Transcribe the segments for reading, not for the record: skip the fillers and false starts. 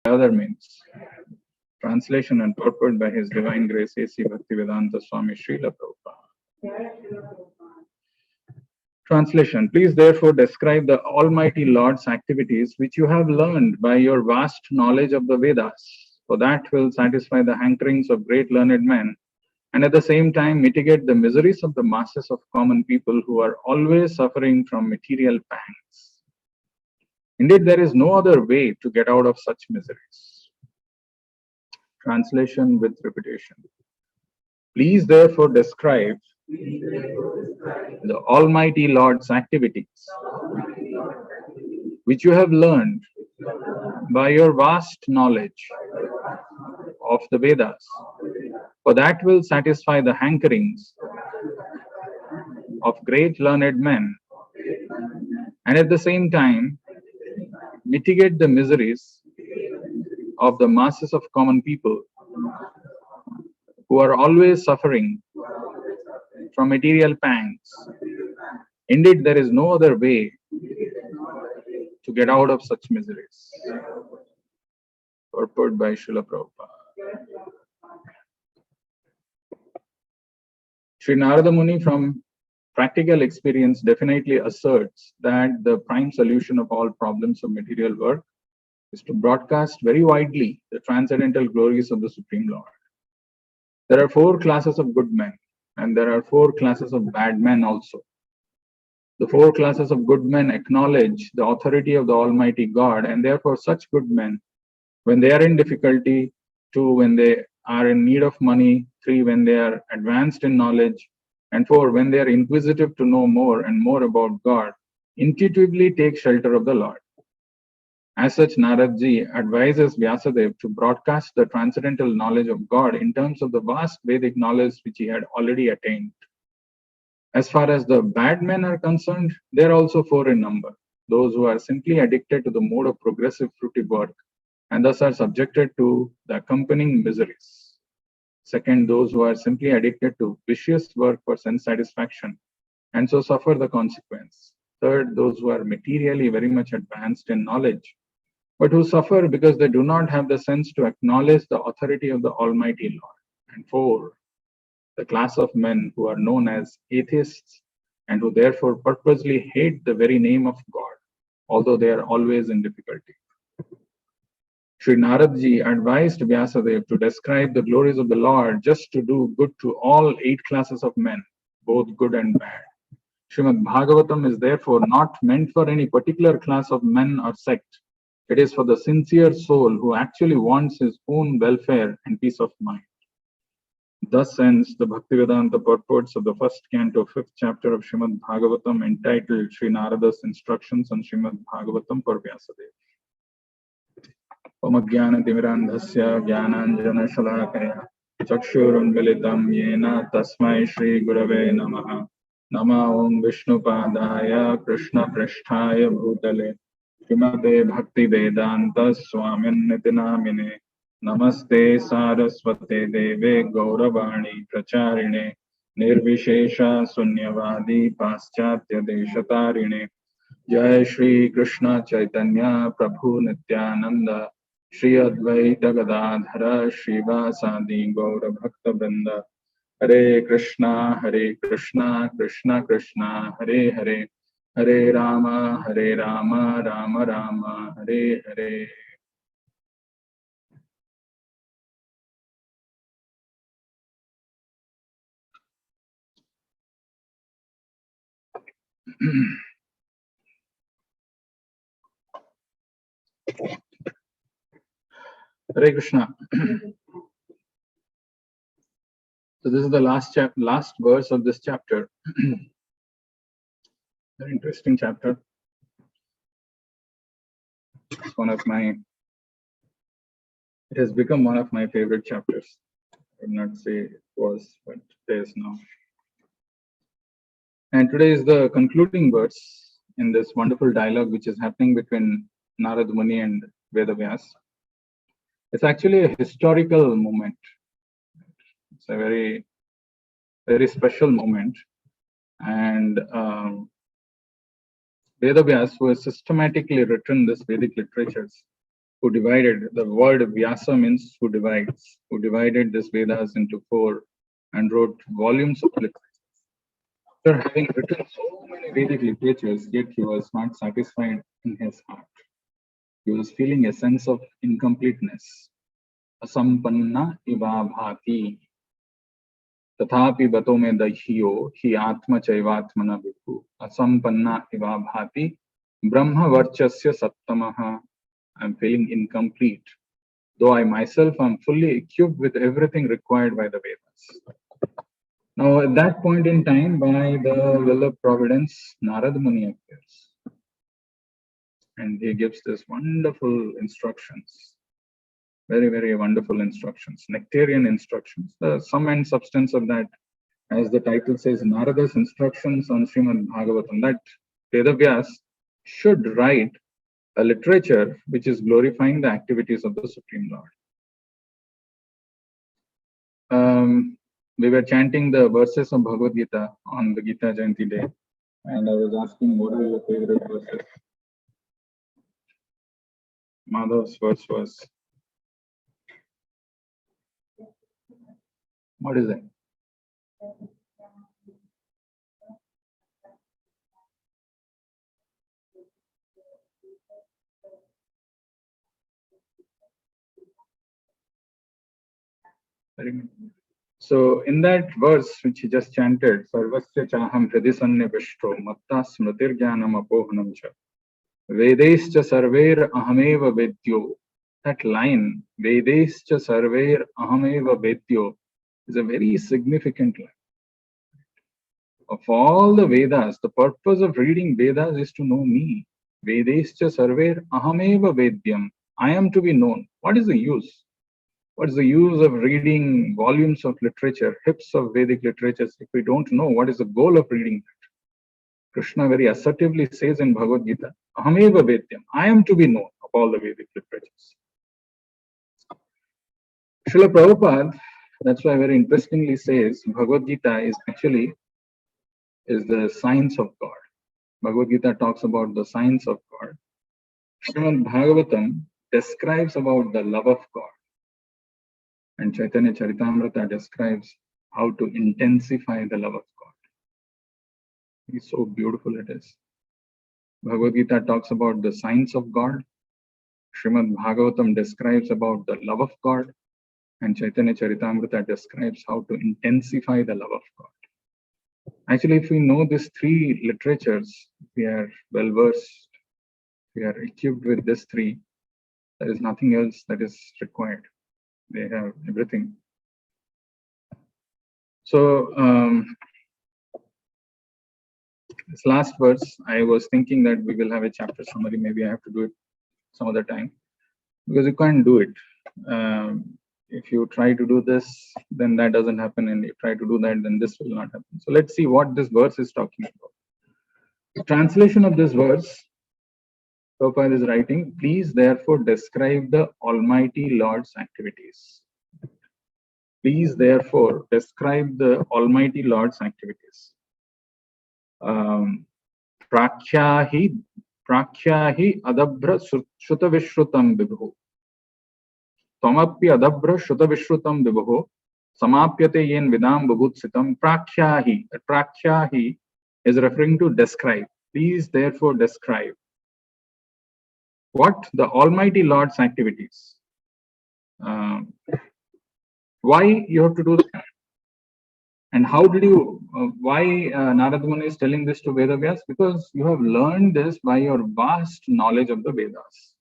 other means. Translation and purport by His Divine Grace A.C. Bhaktivedanta Swami Srila Prabhupada. Translation. Please therefore describe the Almighty Lord's activities which you have learned by your vast knowledge of the Vedas, for that will satisfy the hankerings of great learned men and at the same time mitigate the miseries of the masses of common people who are always suffering from material pangs. Indeed, there is no other way to get out of such miseries. Translation with repetition. Please therefore describe the Almighty Lord's activities, which you have learned by your vast knowledge of the Vedas, for that will satisfy the hankerings of great learned men and at the same time mitigate the miseries of the masses of common people who are always suffering from material pangs. Indeed, there is no other way to get out of such miseries. Purport by Srila Prabhupada. Sri Narada Muni, from practical experience, definitely asserts that the prime solution of all problems of material work is to broadcast very widely the transcendental glories of the Supreme Lord. There are 4 classes of good men, and there are 4 classes of bad men also. The 4 classes of good men acknowledge the authority of the Almighty God, and therefore such good men, when they are in difficulty, 2, when they are in need of money, 3, when they are advanced in knowledge, and 4, when they are inquisitive to know more and more about God, intuitively take shelter of the Lord. As such, Naradji advises Vyasadeva to broadcast the transcendental knowledge of God in terms of the vast Vedic knowledge which he had already attained. As far as the bad men are concerned, they are also 4 in number. Those who are simply addicted to the mode of progressive fruitive work and thus are subjected to the accompanying miseries. Second, those who are simply addicted to vicious work for sense satisfaction and so suffer the consequence. Third, those who are materially very much advanced in knowledge, but who suffer because they do not have the sense to acknowledge the authority of the Almighty Lord. And 4, the class of men who are known as atheists and who therefore purposely hate the very name of God, although they are always in difficulty. Sri Naradji advised Vyasadeva to describe the glories of the Lord just to do good to all 8 classes of men, both good and bad. Srimad Bhagavatam is therefore not meant for any particular class of men or sect. It is for the sincere soul who actually wants his own welfare and peace of mind. Thus ends the Bhaktivedanta purports of the first canto, 5th chapter of Srimad Bhagavatam, entitled Sri Narada's Instructions on Srimad Bhagavatam for Vyasadeva. Om Jnana-timirandhasya Jnananjana-shalakaya Chakshurunmilitam Yena Tasmai Shri Gurave Namaha. Nama Om Vishnupadaya Krishna Pristhaya Bhutale Srimate Bhakti Vedanta Swamin Nitinamine Namaste Saraswate Deve Gauravani Pracharine Nirvishesha Sunyavadi Paschatya Deshatarine Jai Shri Krishna Chaitanya Prabhu Nityananda Shri Advaita Gadadhara Srivasadi Gaura Bhakta Vrinda Hare Krishna Krishna Krishna Hare Hare Hare Rama Rama Rama Hare Hare. Hare Krishna. So this is the last verse of this chapter. Very interesting chapter. It's it has become one of my favorite chapters. I would not say it was, but it is now. And today is the concluding verse in this wonderful dialogue which is happening between Narada Muni and Vedavyas. It's actually a historical moment. It's a very, very special moment. And Vedavyas, who has systematically written this Vedic literatures, who divided, the word Vyasa means who divides, who divided this Vedas into four and wrote volumes of literature. After having written so many Vedic literatures, yet he was not satisfied in his heart. He was feeling a sense of incompleteness. Asampanna iva bhati. तथापि बतो में दह्यो ही आत्म चैवात्मना विभु असंपन्ना इवा भाति ब्रह्म वर्चस्य सप्तमः. I'm feeling incomplete, though I myself am fully equipped with everything required by the Vedas. Now, at that point in time, by the will of Providence, Narad Muni appears. And he gives this wonderful instructions. Very, very wonderful instructions, nectarian instructions. The sum and substance of that, as the title says, Narada's instructions on Srimad Bhagavatam, that Vedavyas should write a literature which is glorifying the activities of the Supreme Lord. We were chanting the verses of Bhagavad Gita on the Gita Jayanti day, and I was asking, what are your favorite verses? Madhav's verse was, what is it? Very good. So in that verse which he just chanted, Sarvasya chaham hridisanne vishto matta smritir jnanam apohanam cha Vedescha sarver ahameva vedyo. That line, Vedescha sarver ahameva vedyo, is a very significant line. Of all the Vedas, the purpose of reading Vedas is to know me. Vedescha sarver ahameva vedyam. I am to be known. What is the use? What is the use of reading volumes of literature, hips of Vedic literatures, if we don't know what is the goal of reading that? Krishna very assertively says in Bhagavad Gita, Ahameva Vedyam, I am to be known of all the Vedic literatures. Srila Prabhupada, that's why very interestingly says, Bhagavad Gita is actually the science of God. Bhagavad Gita talks about the science of God. Srimad Bhagavatam describes about the love of God. And Chaitanya Charitamrita describes how to intensify the love of God. It's so beautiful it is. Bhagavad Gita talks about the science of God. Srimad Bhagavatam describes about the love of God. And Chaitanya Charitamrita describes how to intensify the love of God. Actually, if we know these three literatures, we are well versed, we are equipped with these three, there is nothing else that is required. They have everything. So, this last verse, I was thinking that we will have a chapter summary. Maybe I have to do it some other time, because you can't do it. If you try to do this, then that doesn't happen, and you try to do that, then this will not happen. So let's see what this verse is talking about. The translation of this verse, Prabhupada is writing, please therefore describe the Almighty Lord's activities. Please therefore describe the Almighty Lord's activities. Prakhyahi adabhra shrutavishrutam vibhu. Tamapya adabhra shrutavishrutam vibhu. Samapyate yen vidam babhutsitam. Prakhyahi. Prakhyahi is referring to describe. Please therefore describe. What? The Almighty Lord's activities. Why you have to do that? And how did you, why Narad Muni is telling this to Vedavyas? Because you have learned this by your vast knowledge of the Vedas.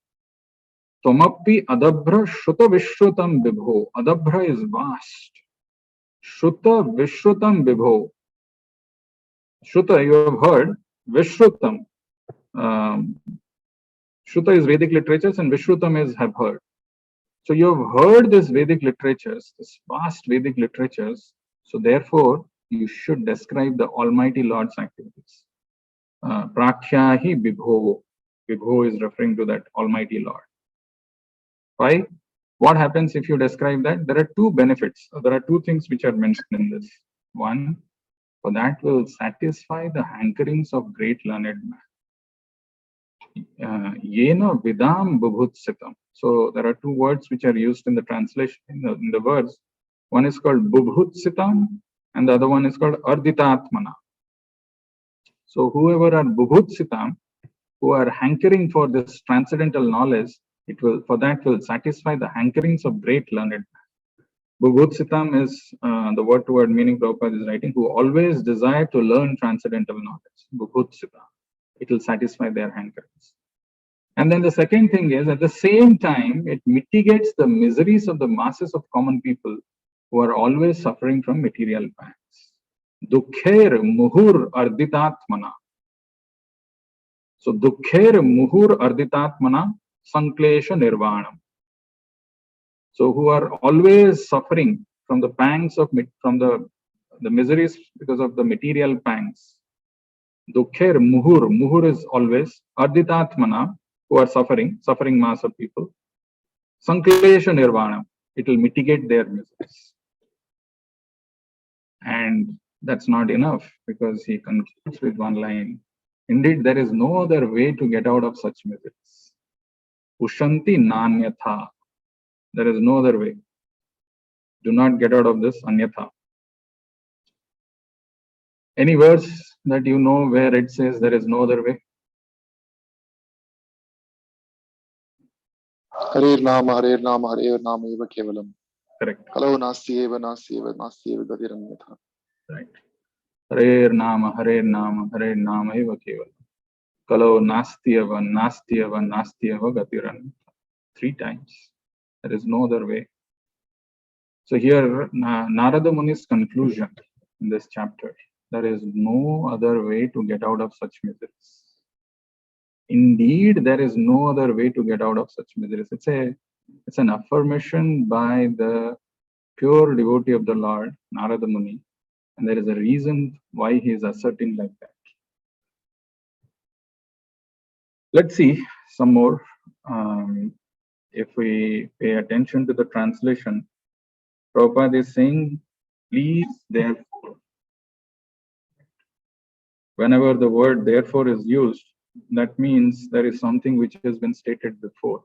Tomappi adabhra shruta vishrutam vibho. Adabhra is vast. Shruta vishrutam vibho. Shruta, you have heard. Vishrutam. Shruta is Vedic literatures and Vishrutam is have heard. So you have heard this Vedic literatures, this vast Vedic literatures. So therefore, you should describe the Almighty Lord's activities. Prakhyahi Vibho. Vibho is referring to that Almighty Lord. Why? What happens if you describe that? There are two benefits. There are two things which are mentioned in this. One, for that will satisfy the hankerings of great learned man. Yena vidam bubhutsitam. So there are two words which are used in the translation in the words. One is called bubhutsitam and the other one is called arditatmana. So whoever are bubhutsitam, who are hankering for this transcendental knowledge, it will satisfy the hankerings of great learned. Bubhutsitam is the word to word meaning Prabhupada is writing, who always desire to learn transcendental knowledge. Bubhutsitam. It will satisfy their hankerings. And then the second thing is, at the same time, it mitigates the miseries of the masses of common people who are always suffering from material pangs. Dukkher muhur arditatmana. So dukkher muhur arditatmana sanklesha nirvanam. So who are always suffering from the pangs of the miseries because of the material pangs. Dukkher muhur is always arditatmana, who are suffering mass of people. Sanklesha nirvana, it will mitigate their miseries. And that's not enough, because he concludes with one line. Indeed, there is no other way to get out of such miseries. Ushanti nanyatha. There is no other way. Do not get out of this anyatha. Any verse that you know where it says there is no other way? Hare Nama eva kevalam. Correct. Hello, nasti eva gatiranyatha. Right. Hare Nama eva kevalam. Kalo nastyava gatiranyatha. 3 times. There is no other way. So here, Narada Muni's conclusion in this chapter, there is no other way to get out of such miseries. Indeed, there is no other way to get out of such miseries. It's an affirmation by the pure devotee of the Lord, Narada Muni, and there is a reason why he is asserting like that. Let's see some more. If we pay attention to the translation, Prabhupada is saying, please, therefore. Whenever the word therefore is used, that means there is something which has been stated before.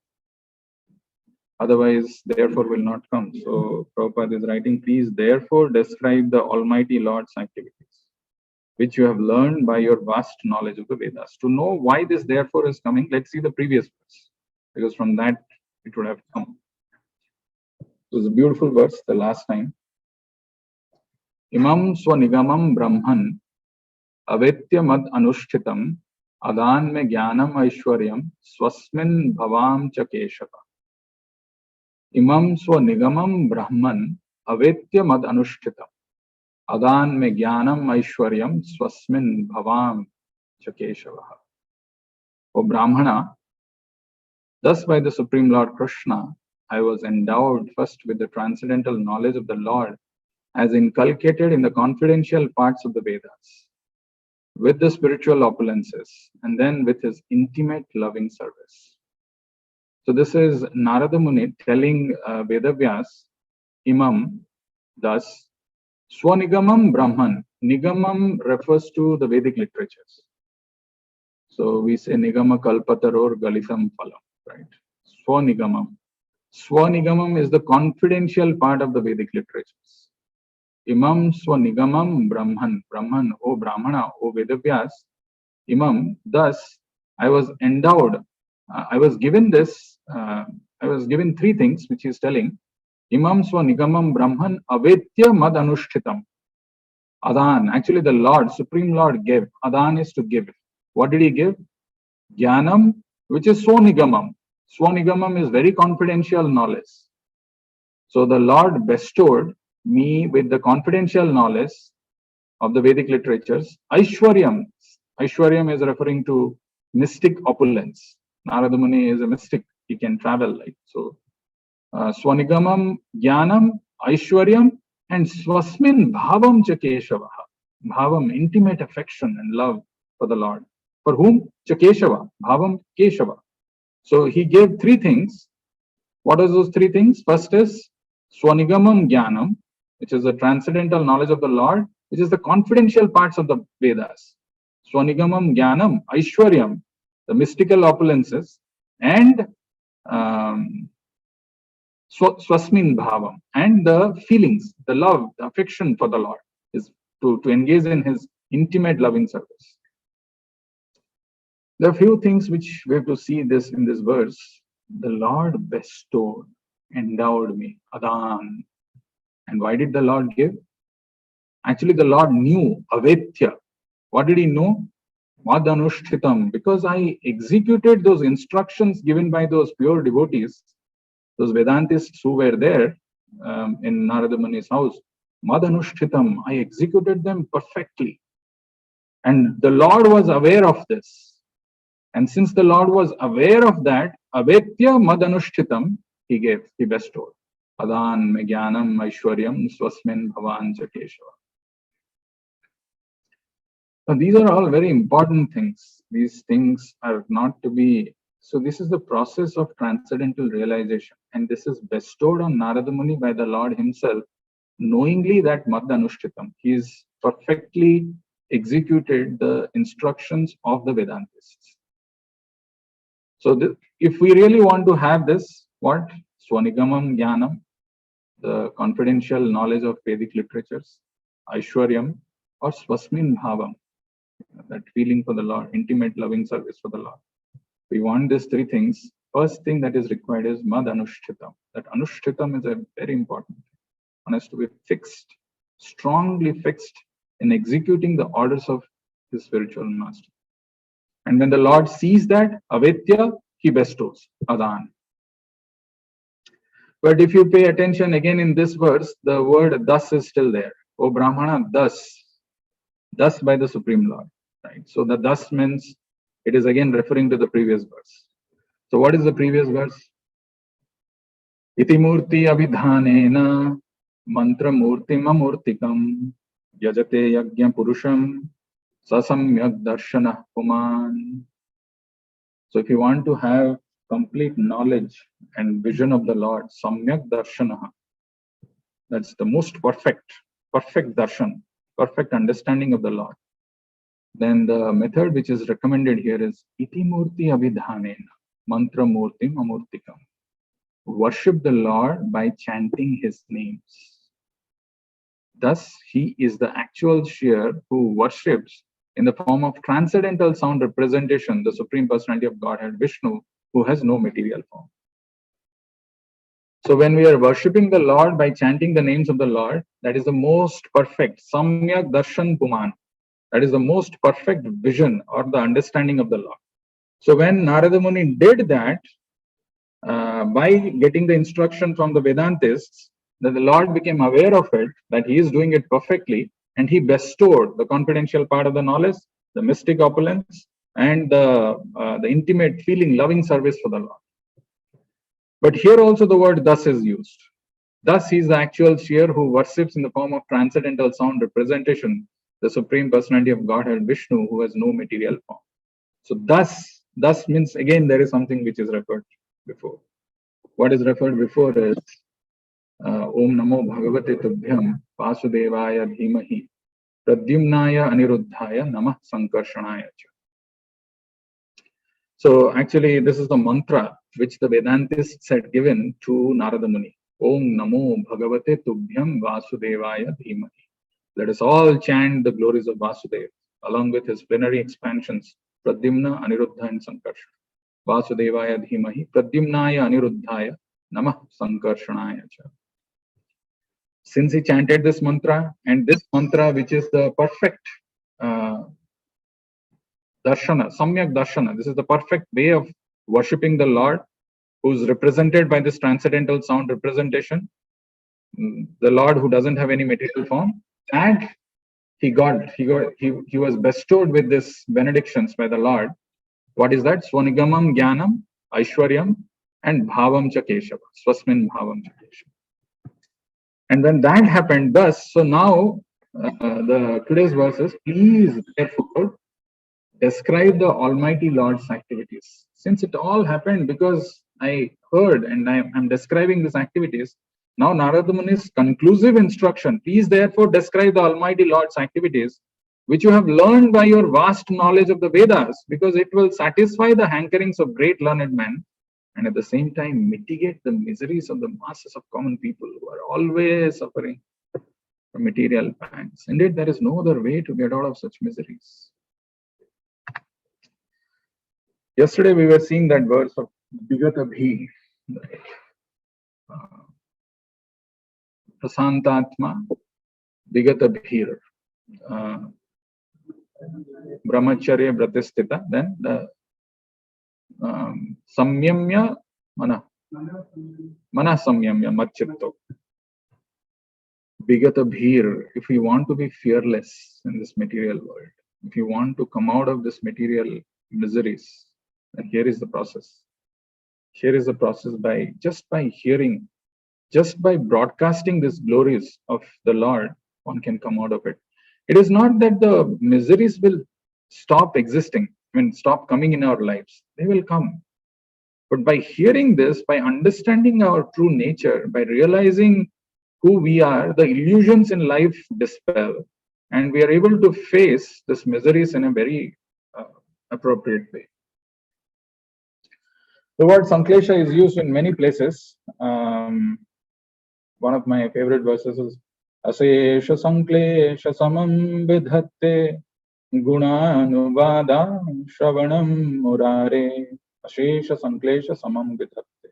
Otherwise, therefore will not come. So Prabhupada is writing, please therefore describe the Almighty Lord's activities, which you have learned by your vast knowledge of the Vedas. To know why this therefore is coming, let's see the previous verse, because from that it would have come. It was a beautiful verse, the last time. Imam swanigamam brahman avetya mad anushchitam adan me jnanam aishwaryam swasmin bhavam cha keshava. Imam swanigamam brahman avetya mad anushchitam adan me jnanam aishwaryam swasmin bhavam cha keshava. O Brahmana, thus by the Supreme Lord Krishna, I was endowed first with the transcendental knowledge of the Lord as inculcated in the confidential parts of the Vedas, with the spiritual opulences, and then with his intimate loving service. So this is Narada Muni telling Vedavyas, Imam, thus, Swanigamam Brahman. Nigamam refers to the Vedic literatures. So we say Nigama Kalpataror Galisam Phalam, right? Swanigamam. Swanigamam is the confidential part of the Vedic literatures. Imam Swanigamam Brahman. Brahman, O Brahmana, O Vedavyas. Imam, thus I was endowed. I was given 3 things which he is telling. Imam Swanigamam Brahman Avetya Mad Anushchitam. Adan, actually the Lord, Supreme Lord gave. Adan is to give. What did he give? Jnanam, which is Swanigamam. Swanigamam is very confidential knowledge. So the Lord bestowed me with the confidential knowledge of the Vedic literatures. Aishwaryam. Aishwaryam is referring to mystic opulence. Narada Muni is a mystic. He can travel like so. Swanigamam, Jnanam, Aishwaryam, and Swasmin Bhavam cha Keshava. Bhavam, intimate affection and love for the Lord. For whom? Cha Keshava. Bhavam Keshava. So he gave 3 things. What are those 3 things? First is Swanigamam Jnanam, which is the transcendental knowledge of the Lord, which is the confidential parts of the Vedas. Swanigamam Jnanam, Aishwaryam, the mystical opulences, and um, swasmin bhavam, and the feelings, the love, the affection for the Lord, is to engage in his intimate loving service. There are few things which we have to see this in this verse. The Lord bestowed, endowed me, adan. And why did the Lord give? Actually, the Lord knew, avetya. What did he know? Madanushtitam. Because I executed those instructions given by those pure devotees, those Vedantists who were there in Narada Muni's house. Madanushtitam. I executed them perfectly. And the Lord was aware of this. And since the Lord was aware of that, avetya madanushtitam, he gave, he bestowed. Adan megyanam aishwaryam swasmin bhavan keshava. So these are all very important things. These things are not to be. So this is the process of transcendental realization. And this is bestowed on Narada Muni by the Lord himself, knowingly that madanushtitam. He is perfectly executed the instructions of the Vedantists. So if we really want to have this, what? Swanigamam Jnanam, the confidential knowledge of Vedic literatures, Aishwaryam, or Swasmin Bhavam, that feeling for the Lord, intimate loving service for the Lord. We want these three things. First thing that is required is Mad Anushtitam. That Anushtitam is a very important thing. One has to be fixed, strongly fixed in executing the orders of his spiritual master. And when the Lord sees that, avetya, he bestows, adan. But if you pay attention again in this verse, the word thus is still there. O Brahmana, thus by the Supreme Lord. Right? So the thus means it is again referring to the previous verse. So what is the previous verse? Iti murti abhidhanena mantra murtim amurtikam yajate yajna purusham sasamyak darshana puman. So if you want to have complete knowledge and vision of the Lord, samyak darshana, that's the most perfect darshan, perfect understanding of the Lord. Then the method which is recommended here is iti murti abhidhanena mantra murtim amurtikam. Worship the Lord by chanting his names. Thus, he is the actual seer who worships in the form of transcendental sound representation, the Supreme Personality of Godhead, Vishnu, who has no material form. So when we are worshipping the Lord by chanting the names of the Lord, that is the most perfect, Samyak Darshan Puman. That is the most perfect vision or the understanding of the Lord. So when Narada Muni did that, by getting the instruction from the Vedantists, that the Lord became aware of it, that he is doing it perfectly, and he bestowed the confidential part of the knowledge, the mystic opulence, and the intimate feeling, loving service for the Lord. But here also the word thus is used. Thus he is the actual seer who worships in the form of transcendental sound representation, the Supreme Personality of Godhead, Vishnu, who has no material form. So thus means again there is something which is referred before. What is referred before is Om Namo Bhagavate Tubhyam Vasudevaya Dhimahi Pradyumnaya Aniruddhaya Namah Sankarshanaya. So actually this is the mantra which the Vedantists had given to Narada Muni. Om Namo Bhagavate Tubhyam Vasudevaya Dhimahi. Let us all chant the glories of Vasudeva along with his plenary expansions Pradyumna, Aniruddha and Sankarsha. Vasudevaya Dhimahi Pradyumnaya Aniruddhaya Namah Sankarshanaya. Since he chanted this mantra, and this mantra which is the perfect darshana, samyak darshana, this is the perfect way of worshipping the Lord, who is represented by this transcendental sound representation, the Lord who doesn't have any material form, and he was bestowed with this benedictions by the Lord. What is that? Swanigamam Jnanam, Aishwaryam, and Bhavam cha Keshava, Swasmin Bhavam cha Keshava. And when that happened, thus, so now the today's verses, please therefore describe the Almighty Lord's activities. Since it all happened because I heard and I'm describing these activities, now Narada Muni's conclusive instruction, please therefore describe the Almighty Lord's activities, which you have learned by your vast knowledge of the Vedas, because it will satisfy the hankerings of great learned men and at the same time mitigate the miseries of the masses of common people who are always suffering from material pangs. Indeed, there is no other way to get out of such miseries. Yesterday, we were seeing that verse of Vigata Bhi, Prasantatma Vigata Bhir. Brahmacharya Bratistita, then the Samyamya Mana Samyamya Machitto. Vigata Bhir, if we want to be fearless in this material world, if you want to come out of this material miseries, then here is the process. Here is the process by hearing, just by broadcasting these glories of the Lord, one can come out of it. It is not that the miseries will stop existing, stop coming in our lives. They will come. But by hearing this, by understanding our true nature, by realizing who we are, the illusions in life dispel, and we are able to face this miseries in a very appropriate way. The word Sanklesha is used in many places. One of my favorite verses is Asesha Sanklesha Samam Vidhatte Gunanuvada Shravanam Murare. Asesha Sanklesha Samam Vidhatte.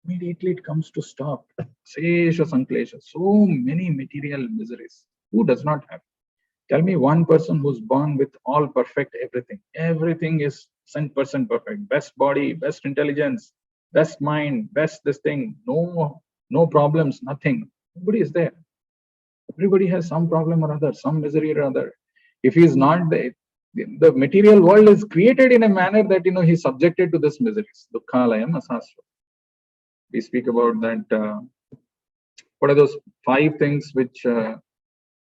Immediately it comes to stop. Asesha Sanklesha. So many material miseries. Who does not have? Tell me one person who's born with all perfect everything. Everything is 100% perfect. Best body, best intelligence, best mind, best this thing. No problems, nothing. Nobody is there. Everybody has some problem or other, some misery or other. If he is not there, the material world is created in a manner that he's subjected to this miseries. Dukkhalayam asasva. We speak about that. What are those 5 things which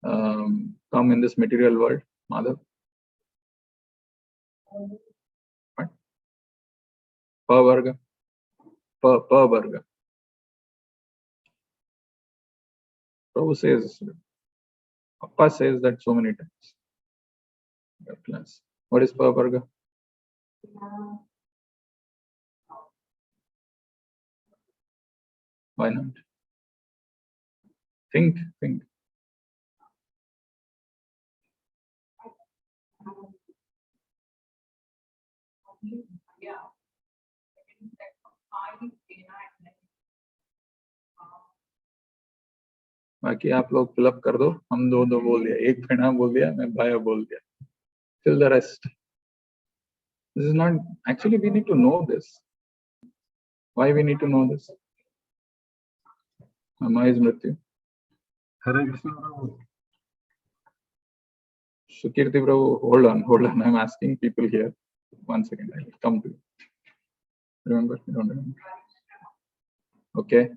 come in this material world, Madhav? What? Pavarga. Pavarga. Prabhu says, Appa says that so many times. What is Pavarga? Why not? Think. बाकी आप लोग fill up कर दो, हम दो बोल दिया, एक फेना बोल दिया, मैं भाया बोल दिया. Till the rest. This is not, actually we need to know this. Why we need to know this? Amma is Mrityu. Hare Krishna Prabhu. Sukirti Prabhu, hold on. I'm asking people here. 1 second, I will come to you. Remember? You don't remember? Okay.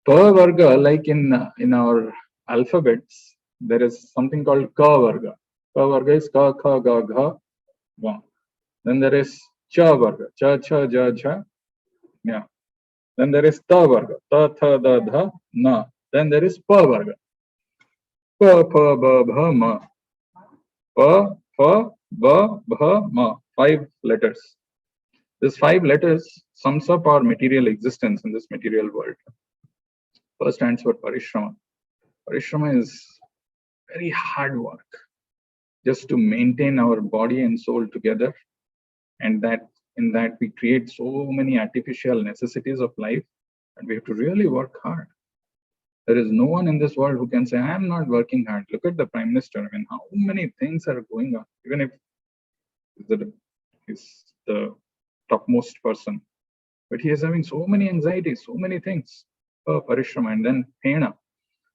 Per Varga, like in our alphabets, there is something called Ka Varga. Ka Varga is Ka, Kha, Ga, Gha, Va. Then there is Cha Varga. Cha, Cha, Ja, Jha. Yeah. Then there is Ta Varga. Ta, Tha, Da, Dha, Na. Then there is Pa Varga. Pa, Pa, Ba, Bha, Ma. Pa, Pa, Ba, Bha, Ma. 5 letters. These 5 letters sums up our material existence in this material world. First stands for Parishrama. Parishrama is very hard work just to maintain our body and soul together, and in that we create so many artificial necessities of life, and we have to really work hard. There is no one in this world who can say, I am not working hard. Look at the Prime Minister. How many things are going on, even if he's the topmost person, but he is having so many anxieties, so many things. Parishrama, and then Pena.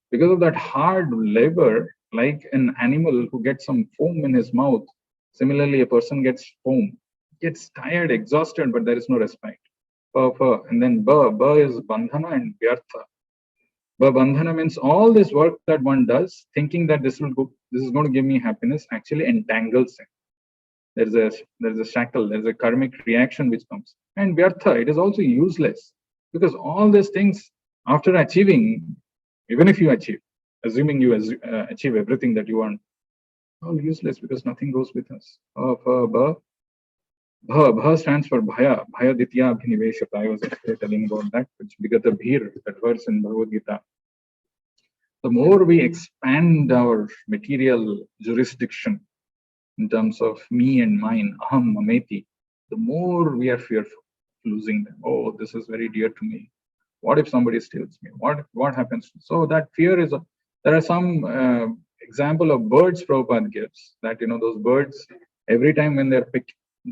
Because of that hard labor, like an animal who gets some foam in his mouth, similarly a person gets foam, gets tired, exhausted, but there is no respite. And then Ba is Bandhana and Vyartha. Bandhana means all this work that one does, thinking that this is going to give me happiness, actually entangles him. There's a shackle, there's a karmic reaction which comes. And Vyartha, it is also useless. Because all these things, after achieving, even if you achieve, assuming you achieve everything that you want, all useless because nothing goes with us. Bha stands for Bhaya. Bhaya Ditya Abhiniveshata. I was actually telling about that, which Bigata Bhir, that verse in Bhagavad Gita. The more we expand our material jurisdiction in terms of me and mine, aham, mameti, the more we are fearful of losing them. Oh, this is very dear to me. What if somebody steals me? What happens? So that fear is. There are some example of birds Prabhupada gives. That those birds, every time when they're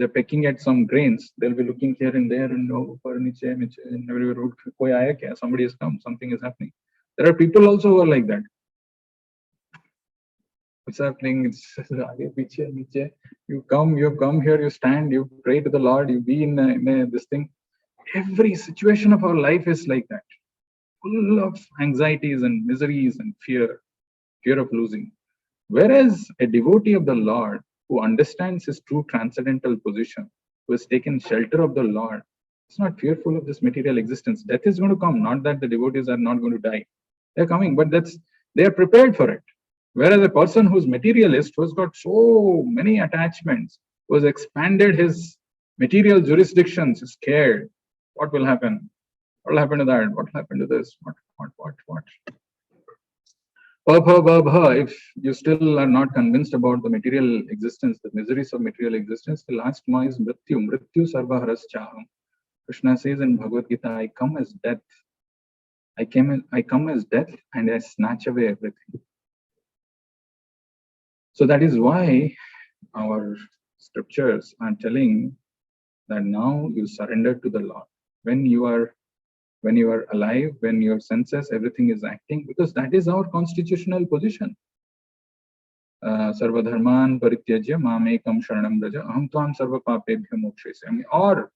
pecking at some grains, they'll be looking here and there and and everywhere. Somebody has come. Something is happening. There are people also who are like that. What's happening? You have come here, you stand, you pray to the Lord, you be in this thing. Every situation of our life is like that, full of anxieties and miseries and fear of losing. Whereas a devotee of the Lord who understands his true transcendental position, who has taken shelter of the Lord, is not fearful of this material existence. Death is going to come, not that the devotees are not going to die. They're coming, but they are prepared for it. Whereas a person who's materialist, who's got so many attachments, who has expanded his material jurisdictions, is scared. What will happen? What will happen to that? What will happen to this? What? If you still are not convinced about the material existence, the miseries of material existence, the last one is Mrityu. Mrityu sarva haras chaham. Krishna says in Bhagavad Gita, I come as death. I come as death and I snatch away everything. So that is why our scriptures are telling that now you surrender to the Lord. When you are alive, when your senses, everything is acting, because that is our constitutional position. Sarva dharman parityajya mamekam sharanam braja aham tvam sarva papebhyo mokshesami. Or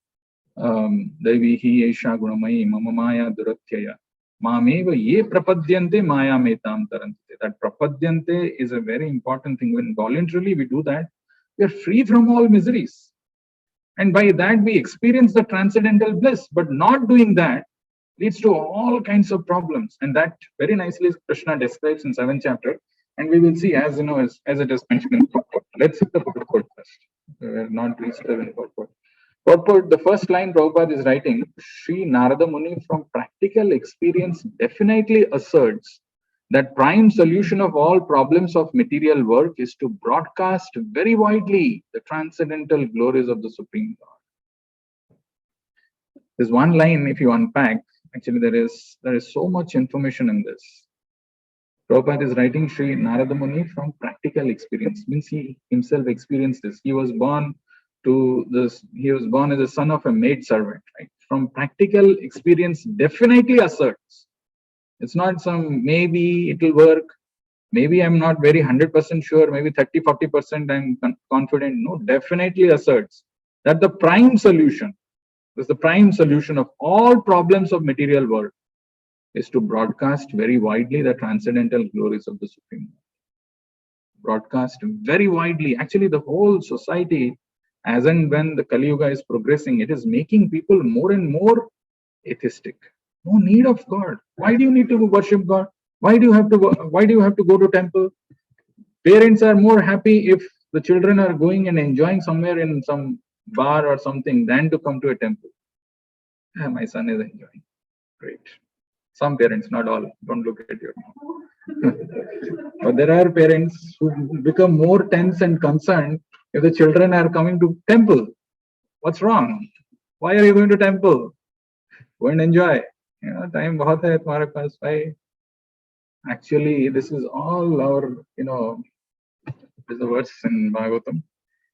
Daivihi Esha Gunamayi Mama Maya Duratyaya Mameva Ye Prapadyante Maya Metam Tarante. That Prapadyante is a very important thing. When voluntarily we do that, we are free from all miseries. And by that we experience the transcendental bliss. But not doing that leads to all kinds of problems. And that very nicely Krishna describes in 7th chapter. And we will see, as it is mentioned in purport. Let's see the purport first. We are not reached in purport. Purport, the first line Prabhupada is writing, Sri Narada Muni from practical experience definitely asserts that prime solution of all problems of material work is to broadcast very widely the transcendental glories of the Supreme Lord. There's one line, if you unpack, actually there is so much information in this. Prabhupada is writing Sri Narada Muni from practical experience, means he himself experienced this. He was born as a son of a maid servant, right? From practical experience definitely asserts. It's not some maybe it will work, maybe I'm not very 100% sure, maybe 30-40% I'm confident. No, definitely asserts that the prime solution of all problems of material world is to broadcast very widely the transcendental glories of the Supreme Lord. Broadcast very widely. Actually, the whole society, as and when the Kali Yuga is progressing, it is making people more and more atheistic. No need of God. Why do you need to worship God? Why do you have to go to temple? Parents are more happy if the children are going and enjoying somewhere in some bar or something than to come to a temple. My son is enjoying. Great. Some parents, not all. Don't look at your mouth. But there are parents who become more tense and concerned if the children are coming to temple. What's wrong? Why are you going to temple? Go and enjoy. Time bahut hai tumhare paas. Why? Actually, this is all our, there's a verse in Bhagavatam.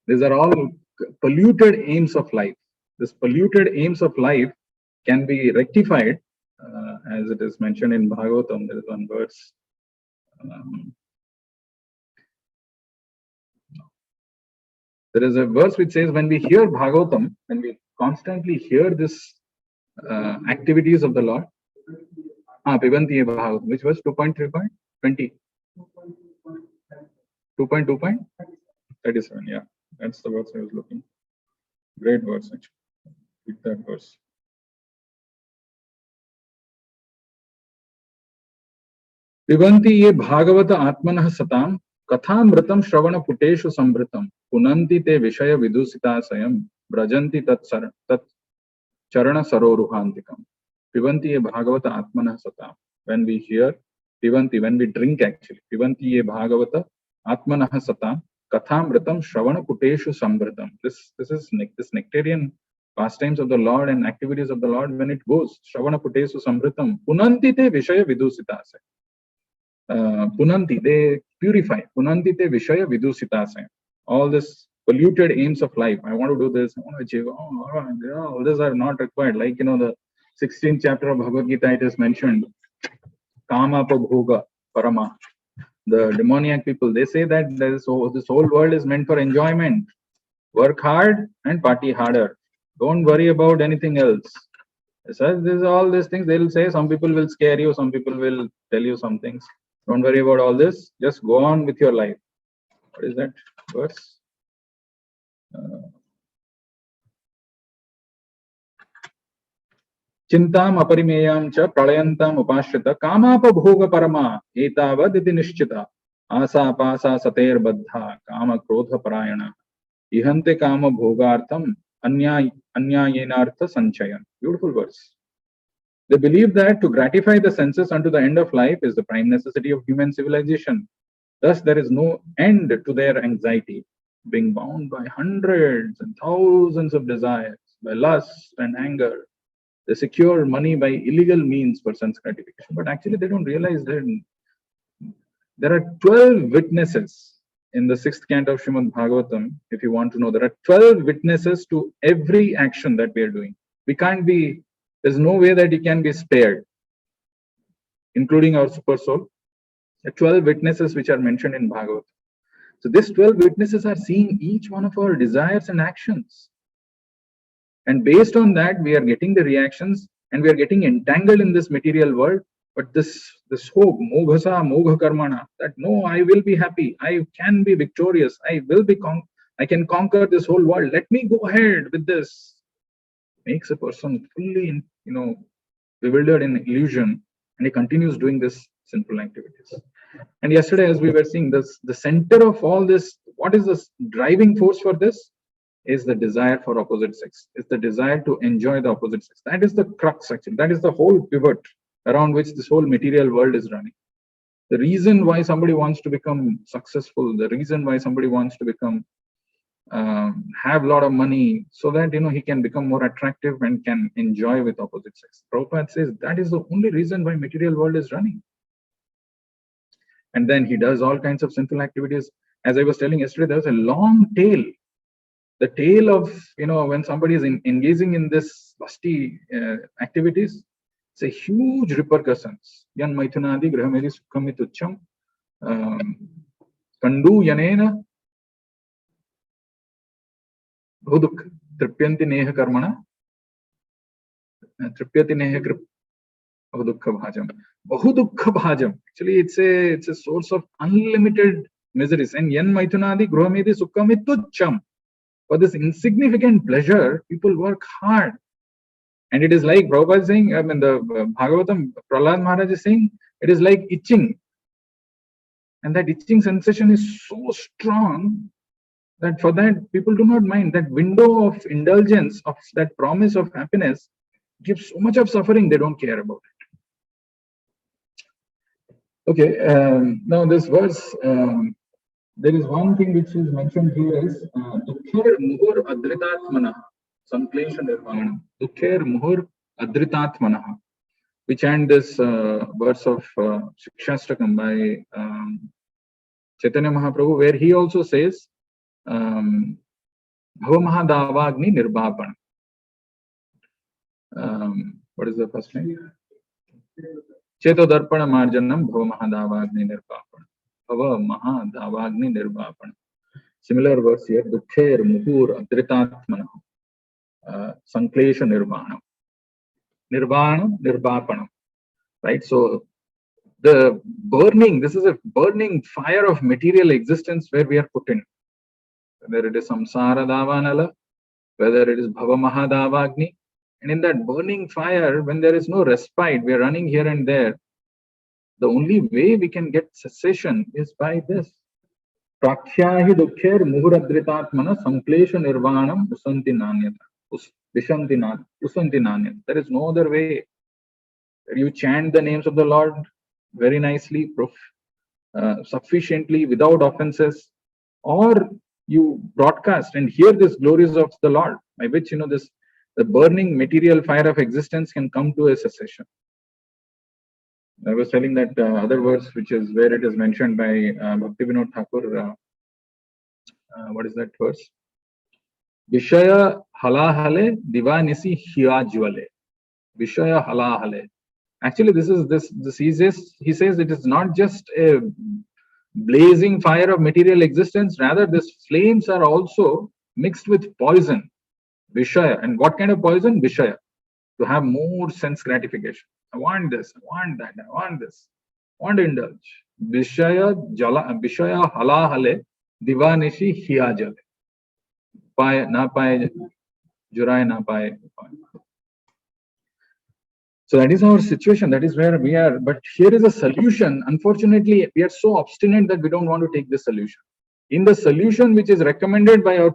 These are all polluted aims of life. This polluted aims of life can be rectified, as it is mentioned in Bhagavatam. There is one verse. There is a verse which says, when we hear Bhagavatam, when we constantly hear this activities of the Lord, Pibanti Bhagavatam, which was 2.3.20. 2.2.37, yeah. That's the verse I was looking. Great verse, actually. Read that verse. पिबन्ति ये भागवत आत्मनः सताम कथामृतं श्रवणपुटेषु संभृतं पुनन्ति ते विषय विदूषिताशयं व्रजन्ति तत् चरण सरोरुहान्तिकम्. Pibanti ye bhagavata atmanah satam. When we hear pibanti, when we drink actually, pibanti ye bhagavata atmanah satam kathamritam shravana puteshu sambritam. This is this nectarian pastimes of the Lord and activities of the Lord. When it goes shravana putesu sambritam punanti te vishaya vidusitase. Punanti, they purify. Punanti te vishaya vidusitase. All this polluted aims of life. I want to do this. I want to achieve. All these are not required. Like the 16th chapter of Bhagavad Gita, it is mentioned, Kama Bhoga Parama. The demoniac people, they say that this whole world is meant for enjoyment. Work hard and party harder. Don't worry about anything else. So there's all these things they will say. Some people will scare you, some people will tell you some things. Don't worry about all this. Just go on with your life. What is that verse? Chintam aparimeyam cha pralayantam upashrita kamapabhoga parama etavad iti nishchita asa pasa sater baddha kama krodha parayana ihante kama bhogartham anyayenartha sanchayan. Beautiful verse. They believe that to gratify the senses unto the end of life is the prime necessity of human civilization. Thus there is no end to their anxiety, being bound by hundreds and thousands of desires, by lust and anger. They secure money by illegal means for sense gratification. But actually, they don't realize that there are 12 witnesses in the 6th canto of Srimad Bhagavatam. If you want to know, there are 12 witnesses to every action that we are doing. We can't be, there's no way that it can be spared, including our super soul. There are 12 witnesses which are mentioned in Bhagavatam. So these 12 witnesses are seeing each one of our desires and actions. And based on that, we are getting the reactions and we are getting entangled in this material world. But this hope, moghasa, mogha karmana, that no, I will be happy, I can be victorious, I can conquer this whole world. Let me go ahead with this. Makes a person fully, bewildered in illusion, and he continues doing this sinful activities. And yesterday, as we were seeing, the center of all this, what is the driving force for this? Is the desire for opposite sex. It's the desire to enjoy the opposite sex. That is the crux, actually. That is the whole pivot around which this whole material world is running. The reason why somebody wants to become successful, the reason why somebody wants to become, have a lot of money, so that, he can become more attractive and can enjoy with opposite sex. Prabhupada says that is the only reason why material world is running. And then he does all kinds of sinful activities. As I was telling yesterday, there's a long tail. The tail of, when somebody is engaging in this lusty activities, it's a huge repercussions. Yan maithunadi grahamedi sukhamitucham kandu yanena bhuduk tripyanti neha karmana tripyati neha bahudukha bhajam. Bahudukha bhajam. Actually, it's a source of unlimited miseries. And yan maithunadi grahamedi sukhamitucham. For this insignificant pleasure, people work hard. And it is like Prabhupada is saying, the Bhagavatam, Prahlad Maharaj is saying, it is like itching. And that itching sensation is so strong that for that, people do not mind. That window of indulgence, of that promise of happiness, gives so much of suffering, they don't care about it. Okay, now this verse, there is one thing which is mentioned here is Dukkher Muhur Adritatmana Sanklesha Nirvana. Dukkher Muhur Adritatmana. We chant this verse of Shikshastakam by Chaitanya Mahaprabhu, where he also says Bhava Mahadavagni Nirbapana. What is the first line? Cheto Darpana Marjanam Bhava Mahadavagni Nirbapana. Mahadavagni Nirbapana. Similar verse here, Dukkher Muhur Adritatmana Sanklesha Nirvana. Nirvana Nirbapana. Right? So the burning, this is a burning fire of material existence where we are put in. Whether it is Samsara Davanala, whether it is Bhava Mahadavagni. And in that burning fire, when there is no respite, we are running here and there. The only way we can get cessation is by this. Prakshyahi dukher muhuradritatmana samklesha nirvanam usanti nanyata. Usanti nanyata. There is no other way. You chant the names of the Lord very nicely, sufficiently, without offenses, or you broadcast and hear this glories of the Lord, by which the burning material fire of existence can come to a cessation. I was telling that other verse, which is where it is mentioned by Bhaktivinoda Thakur. What is that verse? Vishaya halahale divanisi hyajwale. Vishaya halahale. Actually, he says it is not just a blazing fire of material existence, rather these flames are also mixed with poison, Vishaya. And what kind of poison? Vishaya. To have more sense gratification. I want this, I want that, I want this, I want to indulge. Vishaya hala hale divanishi hiyajale. Paye na paye jurai na paye. So that is our situation. That is where we are. But here is a solution. Unfortunately, we are so obstinate that we don't want to take the solution. In the solution which is recommended by our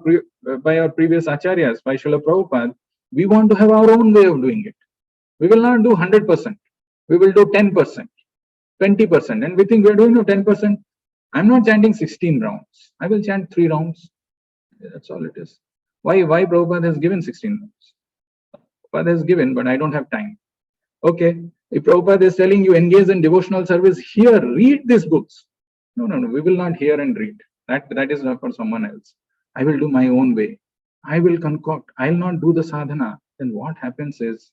previous acharyas, by Srila Prabhupada, we want to have our own way of doing it. We will not do 100%. We will do 10%, 20%. And we think we are doing 10%. I'm not chanting 16 rounds. I will chant 3 rounds. That's all it is. Why Prabhupada has given 16 rounds? Prabhupada has given, but I don't have time. Okay, if Prabhupada is telling you engage in devotional service, here, read these books. No, we will not hear and read. That is not for someone else. I will do my own way. I will concoct. I will not do the sadhana. Then what happens is,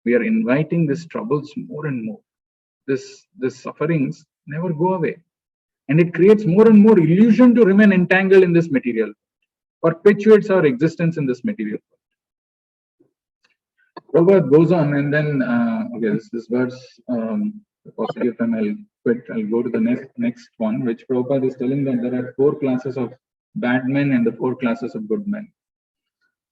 we are inviting these troubles more and more. These sufferings never go away. And it creates more and more illusion to remain entangled in this material, perpetuates our existence in this material. Prabhupada goes on, and then, okay, this verse, possibly if I'll quit, I'll go to the next one, which Prabhupada is telling that there are 4 classes of bad men and the 4 classes of good men.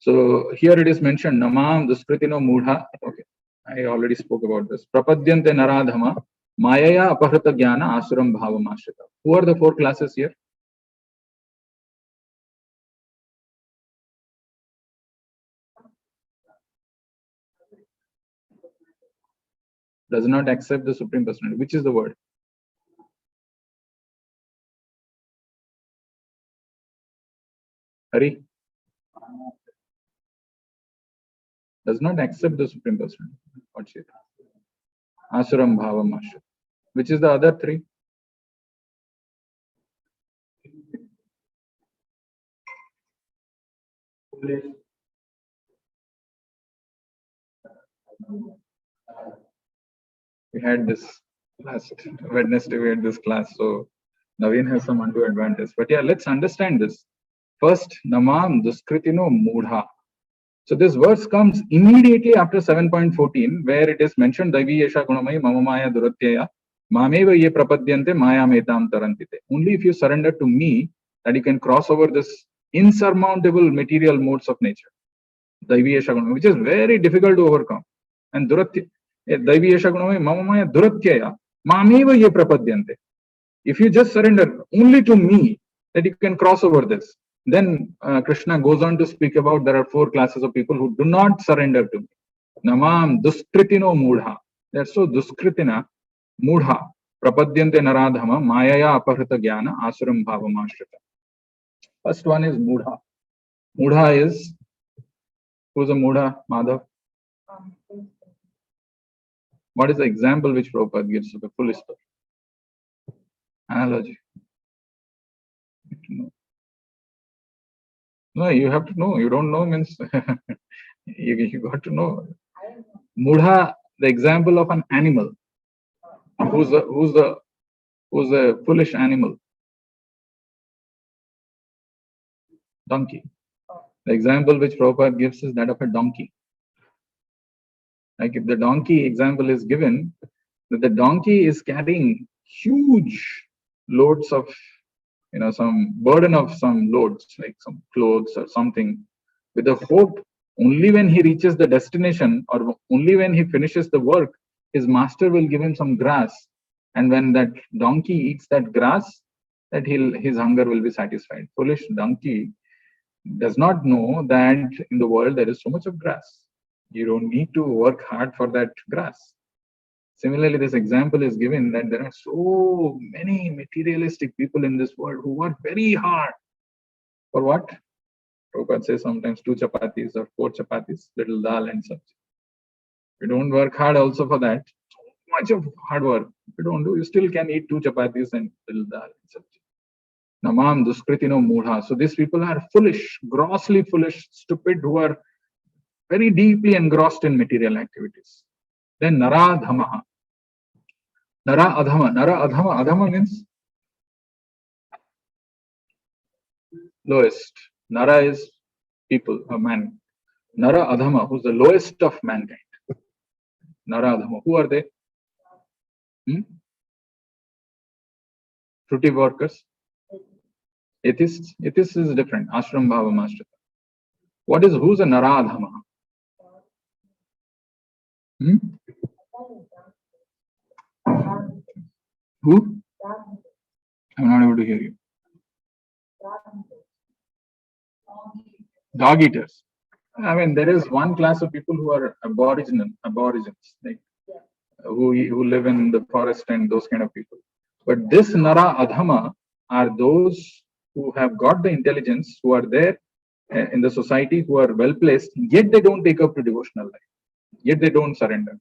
So here it is mentioned, Namam Duskritino Mudha. Okay, I already spoke about this. Prapadyante Naradhama, Mayaya Apahrita Jnana Asuram Bhavam Ashrita. Who are the 4 classes here? Does not accept the Supreme Personality. Which is the word? Hari? Does not accept the Supreme Personality. What's it? Asuram Bhavam Ashrita. Which is the other 3? We had this last Wednesday, we had this class, so Naveen has some undue advantage. But yeah, let's understand this. First, Namam Duskritino Mudha. So this verse comes immediately after 7.14, where it is mentioned, Daivi Yesha Gunamai Mamamaya Duratyaya, Mameva Ye Prapadyante Maya Metam Tarantite. Only if you surrender to me, that you can cross over this insurmountable material modes of nature. Daivi Yesha Gunamai, which is very difficult to overcome. And Duratya. Daivi Yesha Gunamai Mamamaya Duratyaya, Mameva Ye Prapadyante. If you just surrender only to me, that you can cross over this. Then Krishna goes on to speak about there are 4 classes of people who do not surrender to me. Namam Duskritino Mudha. They are so Duskritina Mudha. Prapadyante Naradhama Mayaya Apahrita Jnana Asuram Bhavam Ashrita. First one is Mudha. Mudha is, who's a Mudha? Madhav? What is the example which Prabhupada gives of a foolish person? Analogy. No, you have to know. You don't know means you got to know. Mudha, the example of an animal. Who's a foolish animal? Donkey. The example which Prabhupada gives is that of a donkey. Like if the donkey example is given, that the donkey is carrying huge loads of, some burden of some loads, like some clothes or something, with the hope only when he reaches the destination or only when he finishes the work, his master will give him some grass And when that donkey eats that grass, that his hunger will be satisfied. Foolish donkey does not know that in the world there is so much of grass. You don't need to work hard for that grass. Similarly, this example is given that there are so many materialistic people in this world who work very hard for what? Prabhupada says sometimes 2 chapatis or 4 chapatis, little dal and sabji. You don't work hard also for that. So much of hard work. If you don't do, you still can eat 2 chapatis and little dal and sabji. Namam duskritino mudha. So these people are foolish, grossly foolish, stupid, who are very deeply engrossed in material activities. Then nara dhamaha. Nara adhama. Nara adhama. Adhama means lowest. Nara is people, a man. Nara adhama, who's the lowest of mankind. Nara adhama. Who are they? Fruitive workers. Atheists. Atheists is different. Ashram bhava master. Who's a nara adhama? Who? I'm not able to hear you. Dog eaters. I mean, there is one class of people who are aborigines, like who live in the forest and those kind of people. But this Nara Adhama are those who have got the intelligence, who are there in the society, who are well placed, yet they don't take up to devotional life, yet they don't surrender.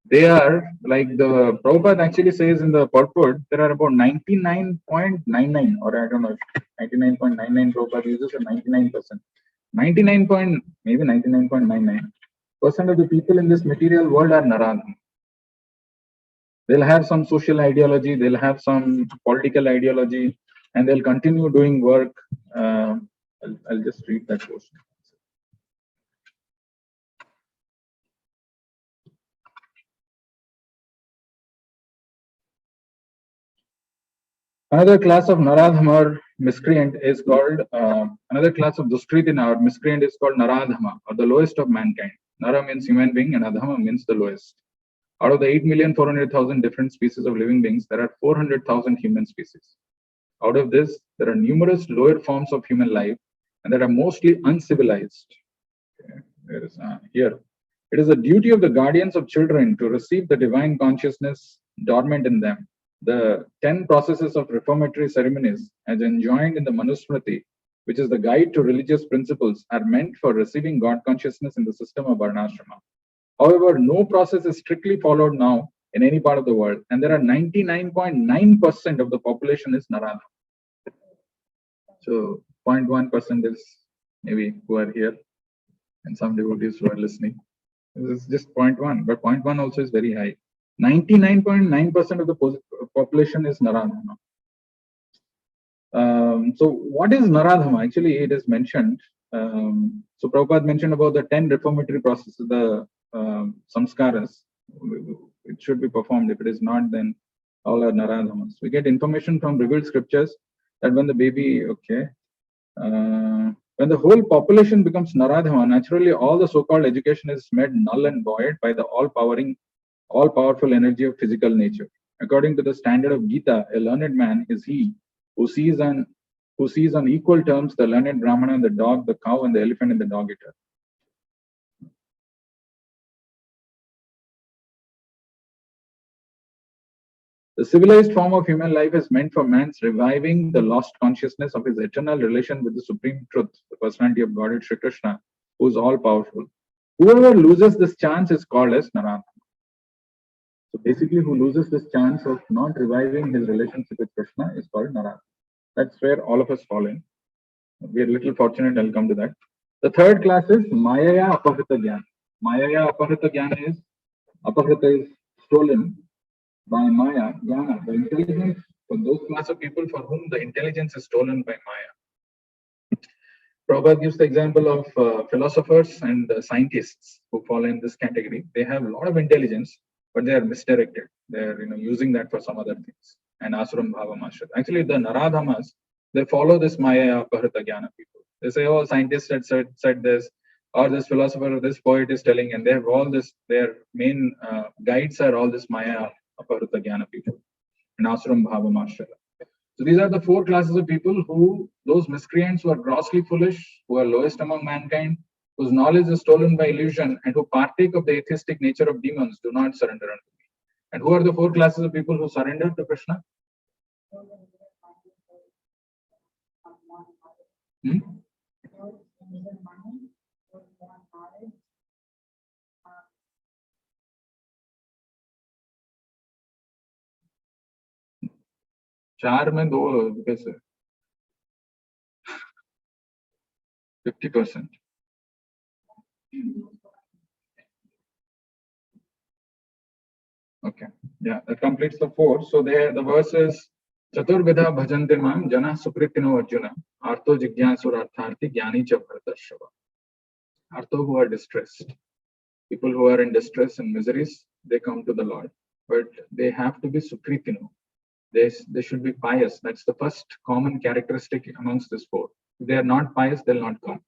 They are like the Prabhupada actually says in the purport, there are about 99.99, or I don't know, 99.99 Prabhupada uses, or 99%. 99% of the people in this material world are Naradham. They'll have some social ideology, they'll have some political ideology, and they'll continue doing work. I'll just read that portion. Another class of Naradhama or miscreant is called, another class of Duskritina or miscreant is called Naradhama, or the lowest of mankind. Nara means human being and Adhama means the lowest. Out of the 8,400,000 different species of living beings, there are 400,000 human species. Out of this, there are numerous lower forms of human life and that are mostly uncivilized. Okay. Here. It is the duty of the guardians of children to receive the divine consciousness dormant in them. The 10 processes of reformatory ceremonies, as enjoined in the Manusmriti, which is the guide to religious principles, are meant for receiving God consciousness in the system of Varnashrama. However, no process is strictly followed now in any part of the world, and there are 99.9% of the population is Narada. So 0.1% is maybe who are here, and some devotees who are listening. This is just 0.1, but 0.1 also is very high. 99.9% of the population is Naradhama. So what is Naradhama? Actually, it is mentioned. So Prabhupada mentioned about the 10 reformatory processes, the samskaras. It should be performed. If it is not, then all are Naradhamas. We get information from revealed scriptures that when the baby, when the whole population becomes Naradhama, naturally all the so-called education is made null and void by the all-powerful energy of physical nature. According to the standard of Gita, a learned man is he who sees on equal terms the learned Brahmana, the dog, the cow, and the elephant and the dog eater. The civilized form of human life is meant for man's reviving the lost consciousness of his eternal relation with the Supreme Truth, the personality of Godhead Shri Krishna, who is all-powerful. Whoever loses this chance is called as Narada. So basically, who loses this chance of not reviving his relationship with Krishna is called Narada. That's where all of us fall in. We are a little fortunate, I'll come to that. The third class is Mayaya Apahrita Jnana. Mayaya Apahrita Jnana is, Apahrita is stolen by Maya, Jnana, the intelligence, for those class of people for whom the intelligence is stolen by Maya. Prabhupada gives the example of philosophers and scientists who fall in this category. They have a lot of intelligence, but they are misdirected. They're using that for some other things. And Asuram Bhava Mashra. Actually, the Naradhamas, they follow this Maya Apahrita Jnana people. They say, oh, scientists had said this, or this philosopher or this poet is telling, and they have all this, their main guides are all this Maya Apahrita Jnana people. and Asuram Bhavam Ashraya. So these are the four classes of people who, those miscreants who are grossly foolish, who are lowest among mankind, whose knowledge is stolen by illusion, and who partake of the atheistic nature of demons, do not surrender unto me. And who are the four classes of people who surrender to Krishna? Hmm? चार में दो कैसे 50%. Okay, yeah, that completes the four. So there, the verse is Chaturvidha bhajante mam jana sukritino arjuna artho jigyasur artharthi jnani cha bhartarshava. Artho, who are distressed, people who are in distress and miseries, they come to the Lord, but they have to be sukritino. They should be pious. That's the first common characteristic amongst this four. If they are not pious, they'll not come.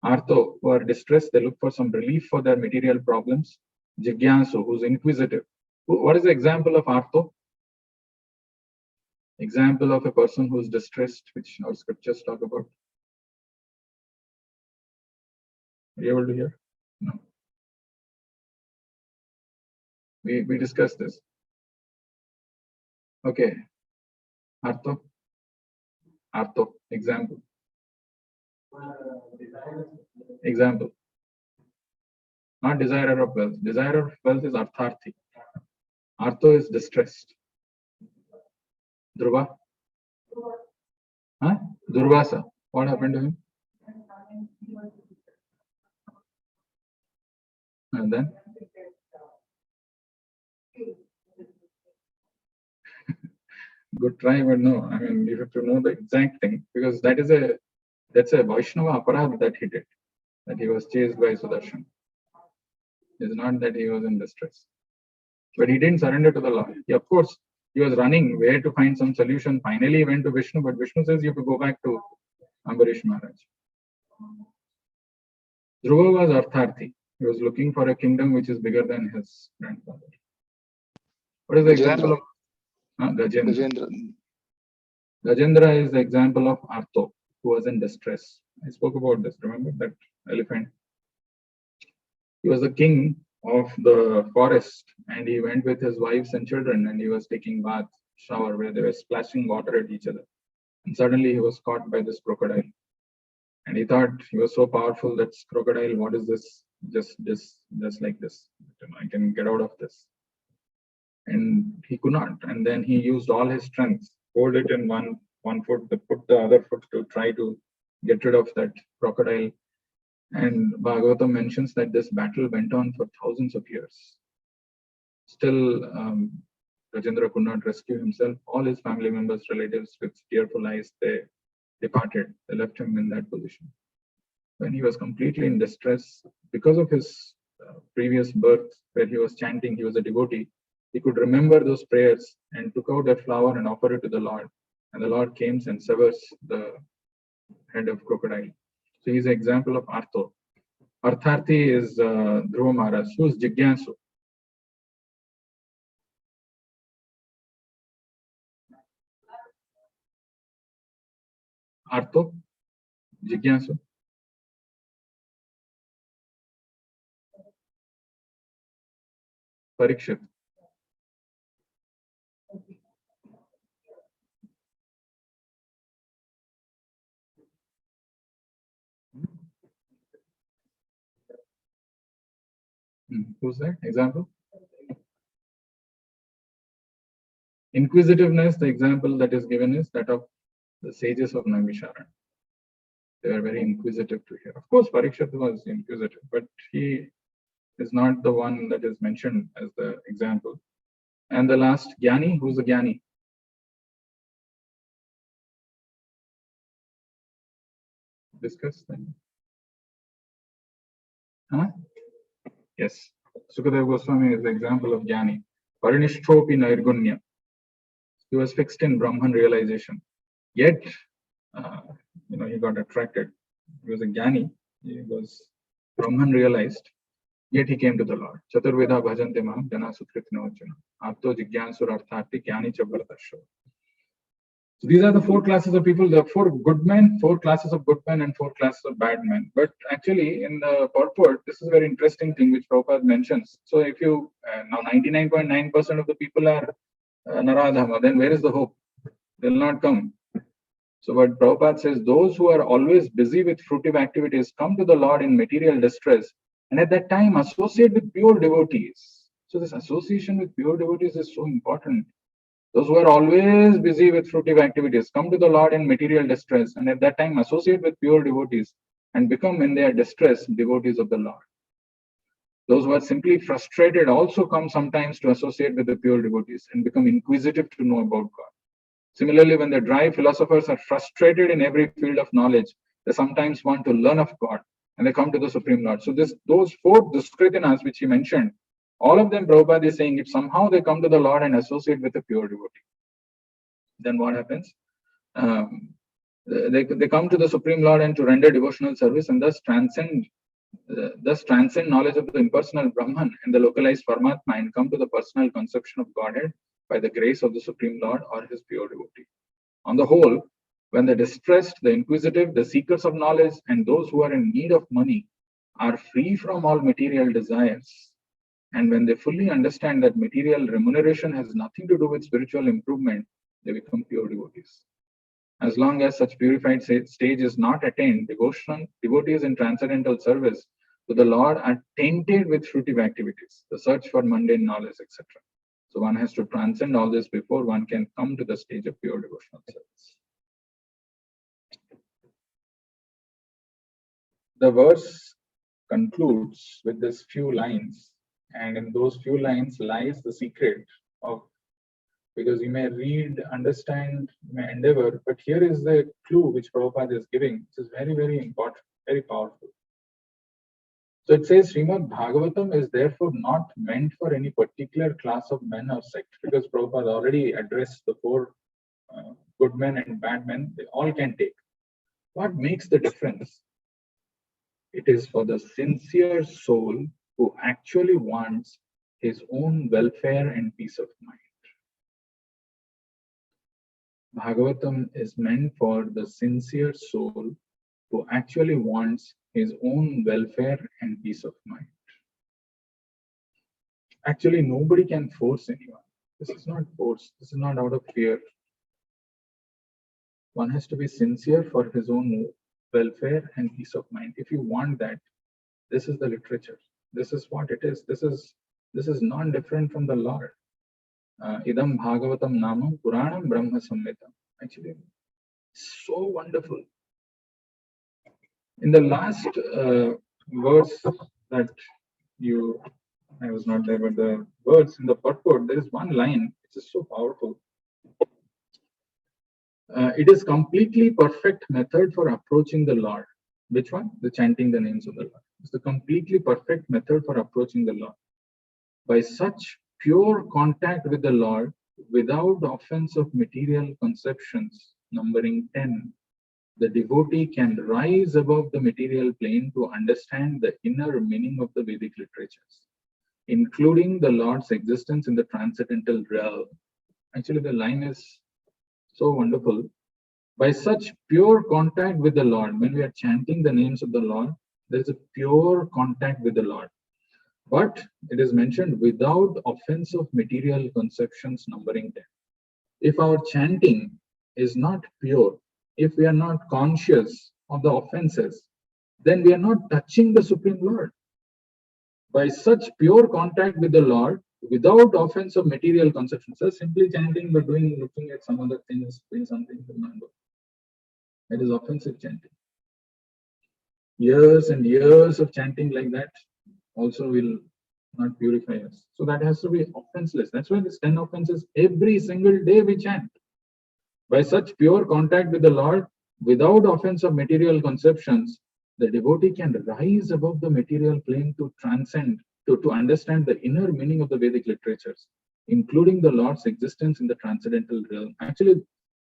Artho, who are distressed, they look for some relief for their material problems. Jigyasu, who's inquisitive. What is the example of Artho? Example of a person who's distressed, which our scriptures talk about. Are you able to hear? No. We discussed this. Okay. Artho. Artho. Example. Example. Not desirer of wealth. Desirer of wealth is artharthi. Artho is distressed. Dhruva? Huh? Durvasa. What happened to him? And then? Good try, but no. I mean, you have to know the exact thing, because that's a Vaishnava aparadh that he did, that he was chased by Sudarshan. It's not that he was in distress. But he didn't surrender to the Lord. Of course, he was running where to find some solution. Finally, he went to Vishnu, but Vishnu says you have to go back to Ambarish Maharaj. Dhruva was Artharthi. He was looking for a kingdom which is bigger than his grandfather. What is the example of Gajendra? Gajendra is the example of Artho, who was in distress. I spoke about this, remember that elephant? He was the king of the forest, and he went with his wives and children, and he was taking bath, shower, where they were splashing water at each other. And suddenly he was caught by this crocodile. And he thought he was so powerful, that crocodile, what is this? Just like this. I can get out of this. And he could not. And then he used all his strength, hold it in one foot, put the other foot to try to get rid of that crocodile. And Bhagavatam mentions that this battle went on for thousands of years. Still, Rajendra could not rescue himself. All his family members, relatives, with tearful eyes, they departed. They left him in that position. When he was completely in distress, because of his previous birth, where he was chanting, he was a devotee, he could remember those prayers and took out a flower and offered it to the Lord. And the Lord came and severs the head of crocodile. So he's an example of Artho. Artharthi is Dhruva Maharaj, who is Jigyasu. Artho, Jigyasu. Parikshit. Who's that? Example? Inquisitiveness, the example that is given is that of the sages of Naimisharan. They were very inquisitive to hear. Of course, Parikshit was inquisitive, but he is not the one that is mentioned as the example. And the last, Jnani. Who's the Jnani? Discuss then. Huh? Yes. Sukadeva Goswami is the example of Jnani. Parinishtopi Nairgunya. He was fixed in Brahman realization. Yet, he got attracted. He was a Jnani. He was Brahman realized. Yet he came to the Lord. Chaturveda bhajante maham jana sukritino jana. Apto jigyansur arthati kyani chabhartasho. So these are the four classes of people, the four good men, four classes of good men, and four classes of bad men. But actually, in the purport, this is a very interesting thing which Prabhupada mentions. So if you now 99.9% of the people are Naradhama, then where is the hope? They will not come. So what Prabhupada says, those who are always busy with fruitive activities come to the Lord in material distress, and at that time associate with pure devotees. So this association with pure devotees is so important. Those who are always busy with fruitive activities come to the Lord in material distress, and at that time associate with pure devotees and become, in their distress, devotees of the Lord. Those who are simply frustrated also come sometimes to associate with the pure devotees and become inquisitive to know about God. Similarly, when the dry philosophers are frustrated in every field of knowledge, they sometimes want to learn of God and they come to the Supreme Lord. So those four Duskritinas which he mentioned, all of them Prabhupada is saying if somehow they come to the Lord and associate with a pure devotee, then what happens? They come to the Supreme Lord and to render devotional service and thus transcend knowledge of the impersonal Brahman and the localized Paramatma and come to the personal conception of Godhead by the grace of the Supreme Lord or his pure devotee. On the whole, when the distressed, the inquisitive, the seekers of knowledge, and those who are in need of money are free from all material desires, and when they fully understand that material remuneration has nothing to do with spiritual improvement, they become pure devotees. As long as such purified stage is not attained, devotees in transcendental service to the Lord are tainted with fruitive activities, the search for mundane knowledge, etc. So one has to transcend all this before one can come to the stage of pure devotional service. The verse concludes with this few lines, and in those few lines lies the secret of, because you may read, understand, you may endeavor, but here is the clue which Prabhupada is giving, which is very, very important, very powerful. So it says Srimad Bhagavatam is therefore not meant for any particular class of men or sect, because Prabhupada already addressed the four good men and bad men, they all can take. What makes the difference? It is for the sincere soul who actually wants his own welfare and peace of mind. Bhagavatam is meant for the sincere soul who actually wants his own welfare and peace of mind. Actually, nobody can force anyone. This is not force. This is not out of fear. One has to be sincere for his own welfare and peace of mind. If you want that, this is the literature. This is what it is. This is non-different from the Lord. Idam Bhagavatam Namam Puranam Brahma Samhitam. Actually, so wonderful. In the last verse that I was not there, but the words in the purport, there is one line which is so powerful. It is completely perfect method for approaching the Lord. Which one? The chanting the names of the Lord. It's the completely perfect method for approaching the Lord. By such pure contact with the Lord, without offense of material conceptions, numbering 10, the devotee can rise above the material plane to understand the inner meaning of the Vedic literatures, including the Lord's existence in the transcendental realm. Actually, the line is so wonderful. By such pure contact with the Lord, when we are chanting the names of the Lord, there is a pure contact with the Lord. But it is mentioned without offense of material conceptions, numbering 10. If our chanting is not pure, if we are not conscious of the offenses, then we are not touching the Supreme Lord. By such pure contact with the Lord, without offense of material conceptions, so simply chanting but looking at some other things, doing something, remember. That is offensive chanting. Years and years of chanting like that also will not purify us. So that has to be offenseless. That's why this 10 offenses every single day we chant. By such pure contact with the Lord, without offense of material conceptions, the devotee can rise above the material plane to transcend, to understand the inner meaning of the Vedic literatures, including the Lord's existence in the transcendental realm. Actually,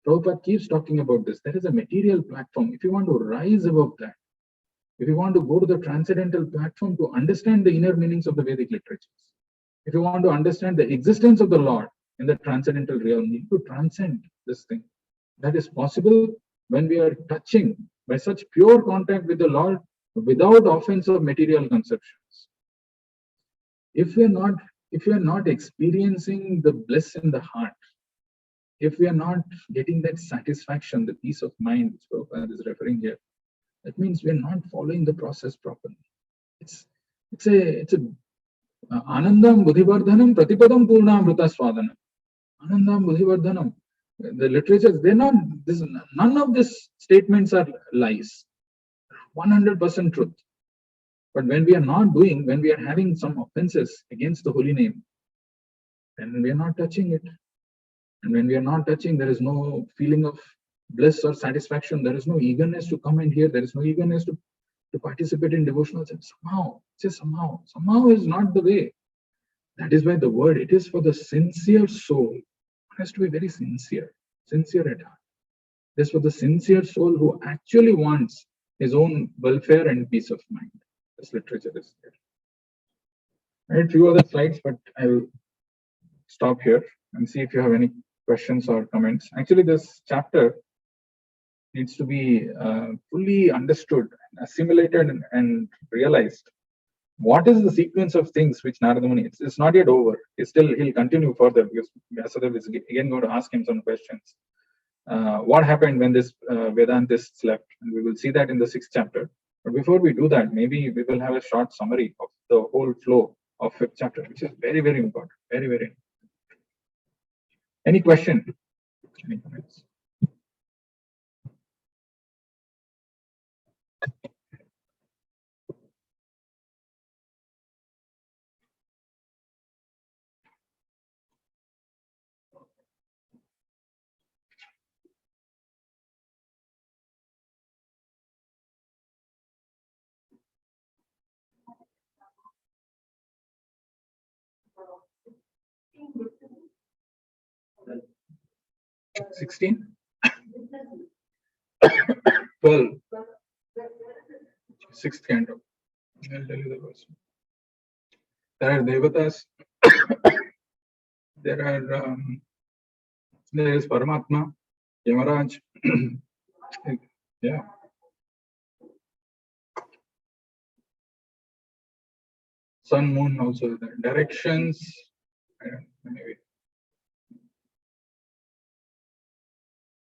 Prabhupada keeps talking about this. There is a material platform. If you want to rise above that, if you want to go to the transcendental platform to understand the inner meanings of the Vedic literatures, if you want to understand the existence of the Lord in the transcendental realm, you need to transcend this thing. That is possible when we are touching by such pure contact with the Lord without offense of material conceptions. If we are not experiencing the bliss in the heart, if we are not getting that satisfaction, the peace of mind which Prabhupada is referring here, that means we are not following the process properly. It's a Anandam Buddhivardhanam Pratipadam Purnamrita Swadanam. Anandam Buddhivardhanam. The literatures, they're not this, none of these statements are lies. 100% truth. But when we are not doing, when we are having some offenses against the holy name, then we are not touching it. And when we are not touching, there is no feeling of bliss or satisfaction. There is no eagerness to come and hear. There is no eagerness to participate in devotional. Somehow is not the way. That is why the word, it is for the sincere soul. It has to be very sincere at heart. It is for the sincere soul who actually wants his own welfare and peace of mind. This literature is there. I had few other slides, but I will stop here and see if you have any questions or comments. Actually, this chapter needs to be fully understood, assimilated, and realized. What is the sequence of things which Narada Muni? It's not yet over. He'll continue further because Vyasadeva is again going to ask him some questions. What happened when this Vedantist left? And we will see that in the 6th chapter. But before we do that, maybe we will have a short summary of the whole flow of 5th chapter, which is very, very important. Very, very important. Any question? Any comments? $16? 12. 6th canto. I'll tell you the verse. There are devatas. There is Paramatma, Yamaraj. Yeah. Sun, moon also there. Directions. Maybe.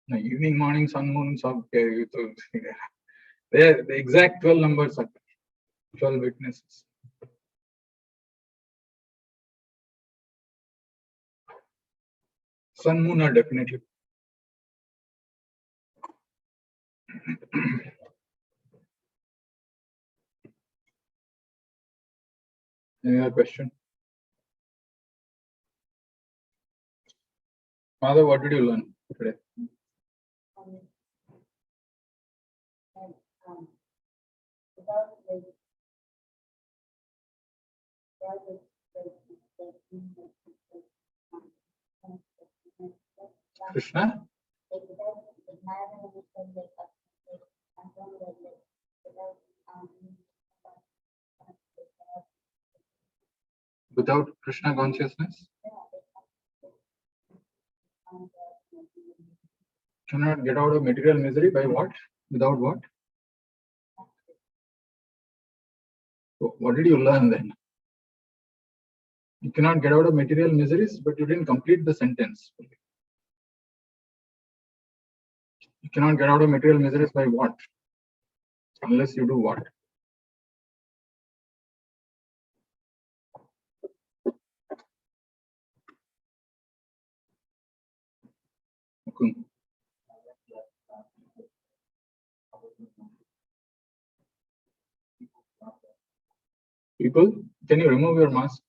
No, evening, morning, sun, moon, okay. The exact 12 numbers are 12 witnesses. Sun, moon are definitely. Any other question? Father, what did you learn today? Krishna? Without Krishna consciousness? Cannot get out of material misery by what? Without what? So what did you learn then? You cannot get out of material miseries, but you didn't complete the sentence. You cannot get out of material miseries by what? Unless you do what? Okay. People, can you remove your mask?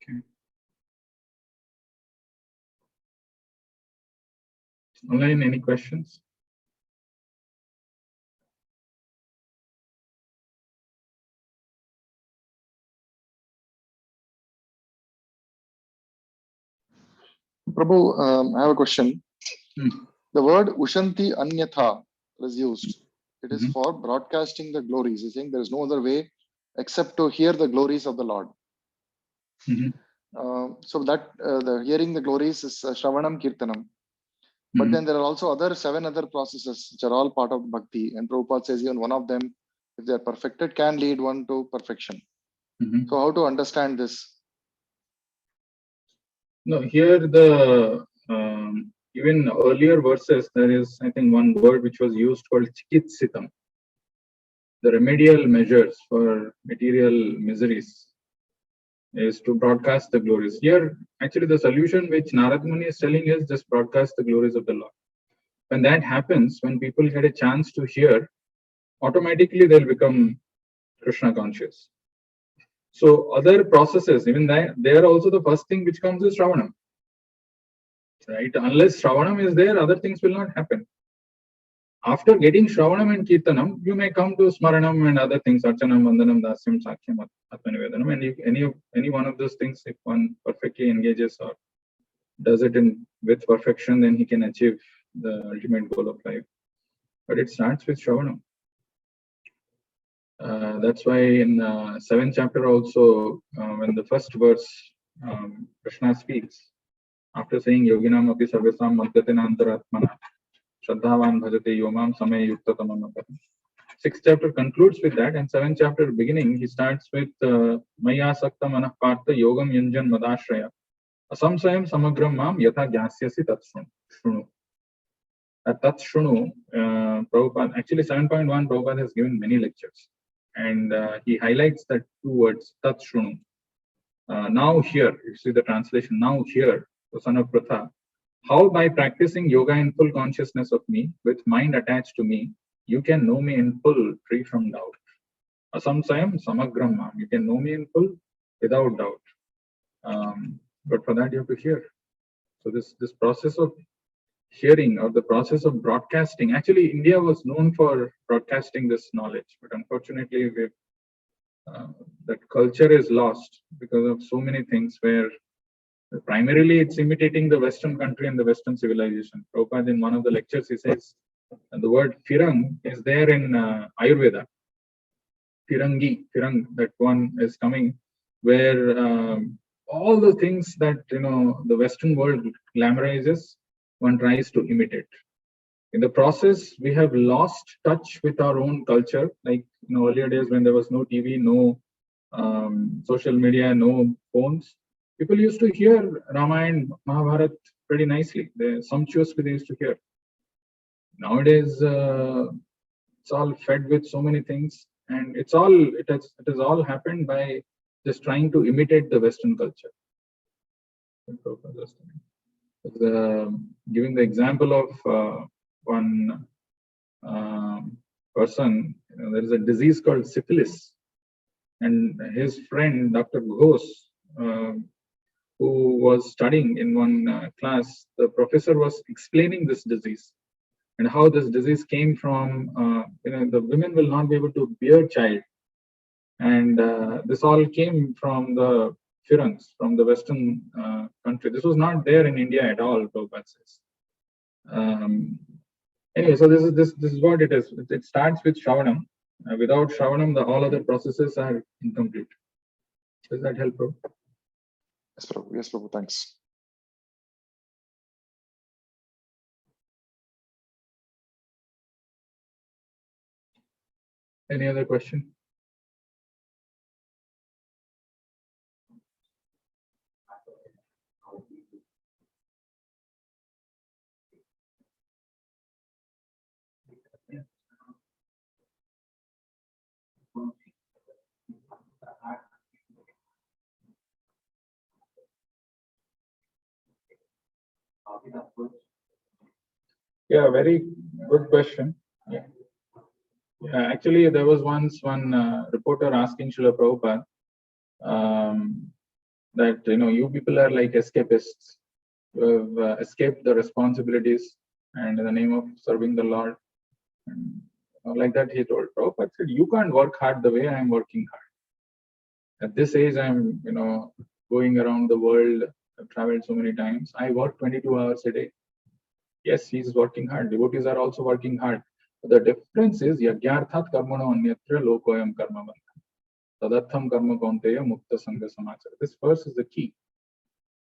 Okay. Online, any questions? Prabhu, I have a question. Hmm. The word Ushanti Anyatha is used. It is Mhm. for broadcasting the glories. He's saying there is no other way except to hear the glories of the Lord. Mhm. So that the hearing the glories is Shravanam Kirtanam. But Mhm. then there are also seven other processes which are all part of bhakti. And Prabhupada says even one of them, if they are perfected, can lead one to perfection. Mhm. So how to understand this? No, here the even earlier verses there is I think one word which was used called chikitsitam, the remedial measures for material miseries is to broadcast the glories. Here, actually, the solution which Narad Muni is telling is just broadcast the glories of the Lord. When that happens, when people get a chance to hear, automatically they'll become Krishna conscious. So other processes, even that, they are also the first thing which comes is Shravanam. Right? Unless Shravanam is there, other things will not happen. After getting Shravanam and Kirtanam, you may come to Smaranam and other things, Archanam, Vandanam, Dasyam, Sakhyam, Atmanivedanam, and any one of those things, if one perfectly engages or does it with perfection, then he can achieve the ultimate goal of life. But it starts with Shravanam. That's why in 7th chapter also, when the first verse, Krishna speaks, after saying Yoginam api sarvesam madhyatena antaratmana, Shraddhavan bhajate yomam samay yukta tamamapam. 6th chapter concludes with that, and 7th chapter beginning, he starts with Maya sakta manah partha yogam yunjan madashraya. Asamsayam samagram mam yatha gyasyasi tat shrunu. Tat shrunu, Prabhupada, actually 7.1, Prabhupada has given many lectures. And he highlights that two words, tat shrunu. Now here, you see the translation, now here, the son of Pratha, how by practicing yoga in full consciousness of me, with mind attached to me, you can know me in full, free from doubt. Asamsayam samagram mam, you can know me in full, without doubt. But for that you have to hear. So this process of hearing or the process of broadcasting, actually India was known for broadcasting this knowledge, but unfortunately that culture is lost because of so many things where primarily it's imitating the Western country and the Western civilization. Prabhupada in one of the lectures he says the word firang is there in Ayurveda. Firang, that one is coming where all the things that the Western world glamorizes, one tries to imitate. In the process, we have lost touch with our own culture. Like earlier days when there was no TV, no social media, no phones, people used to hear Ramayana, Mahabharata pretty nicely. They sumptuously they used to hear. Nowadays, it's all fed with so many things, and it has all happened by just trying to imitate the Western culture. Giving the example of one person, there is a disease called syphilis, and his friend Dr. Ghosh, who was studying in one class, the professor was explaining this disease and how this disease came from. The women will not be able to bear child, and this all came from the Firangs, from the Western country. This was not there in India at all, Prabhupada says. Anyway, so this is what it is. It starts with Shravanam. Without Shravanam, all other processes are incomplete. Does that help, bro? Yes, Prabhu. Yes, Prabhu. Thanks. Any other question? Yeah, very good question. Yeah. Actually, there was once one reporter asking Srila Prabhupada that you people are like escapists. You have escaped the responsibilities and in the name of serving the Lord. And like that, he told Prabhupada said, "You can't work hard the way I am working hard. At this age, I'm going around the world I've traveled so many times. I work 22 hours a day. Yes, he's working hard. Devotees are also working hard. But the difference is yagyarthat karmano anyatra lokoyam karma bandha. Tadartham karma kaunteya mukta sangha samachara. This verse is the key.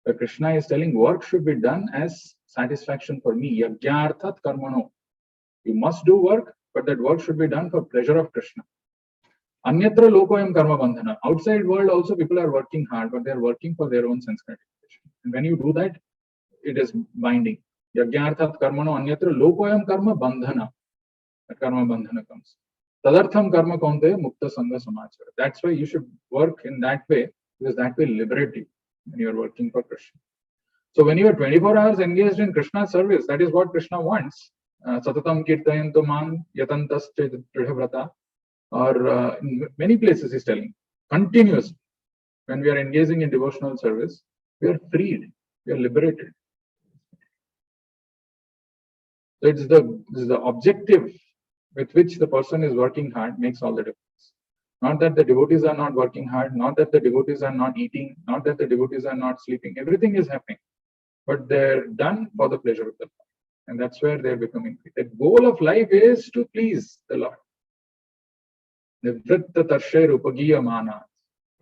Where Krishna is telling work should be done as satisfaction for me. Yagyarthat karmano. You must do work, but that work should be done for pleasure of Krishna. Anyatra lokoyam karma bandhana. Outside world also people are working hard, but they are working for their own sense gratification. And when you do that, it is binding. Yagyarthat karmano anyatra lokoyam karma bandhana. That karma bandhana comes. Tadartham karma kaunteya mukta sangha samachara. That's why you should work in that way, because that will liberate you when you are working for Krishna. So when you are 24 hours engaged in Krishna's service, that is what Krishna wants. Satatam kirtayanto man yatantas tridhavrata. Or in many places he's telling, continuously. When we are engaging in devotional service, we are freed, we are liberated. So it's the objective with which the person is working hard makes all the difference. Not that the devotees are not working hard, not that the devotees are not eating, not that the devotees are not sleeping. Everything is happening, but they're done for the pleasure of the Lord. And that's where they're becoming free. The goal of life is to please the Lord. Nivritta tarsher upagiyamana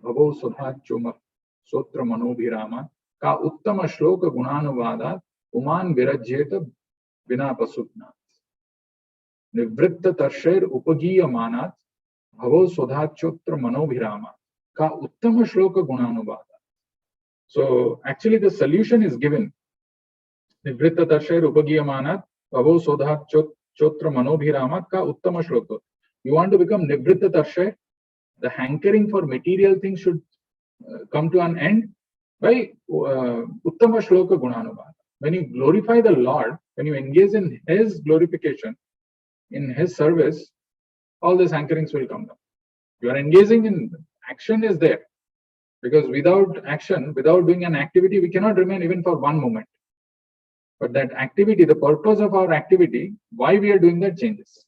bhavo sudhachuma sotra manobhirama ka uttama shloka gunanuvada uman virajyeta vina pasutna. Nivritta tarsher upagiyamana bhavo sudhachotra manobhirama ka uttama shloka gunanuvada. So actually the solution is given. Nivritta tarsher upagiyamana bhavo sudhachotra manobhirama ka uttama shloka. You want to become Nivritta Tarshay, the hankering for material things should come to an end by Uttama Shloka Gunanubhada. When you glorify the Lord, when you engage in His glorification, in His service, all these hankerings will come down. You are engaging in action is there. Because without action, without doing an activity, we cannot remain even for one moment. But that activity, the purpose of our activity, why we are doing that changes.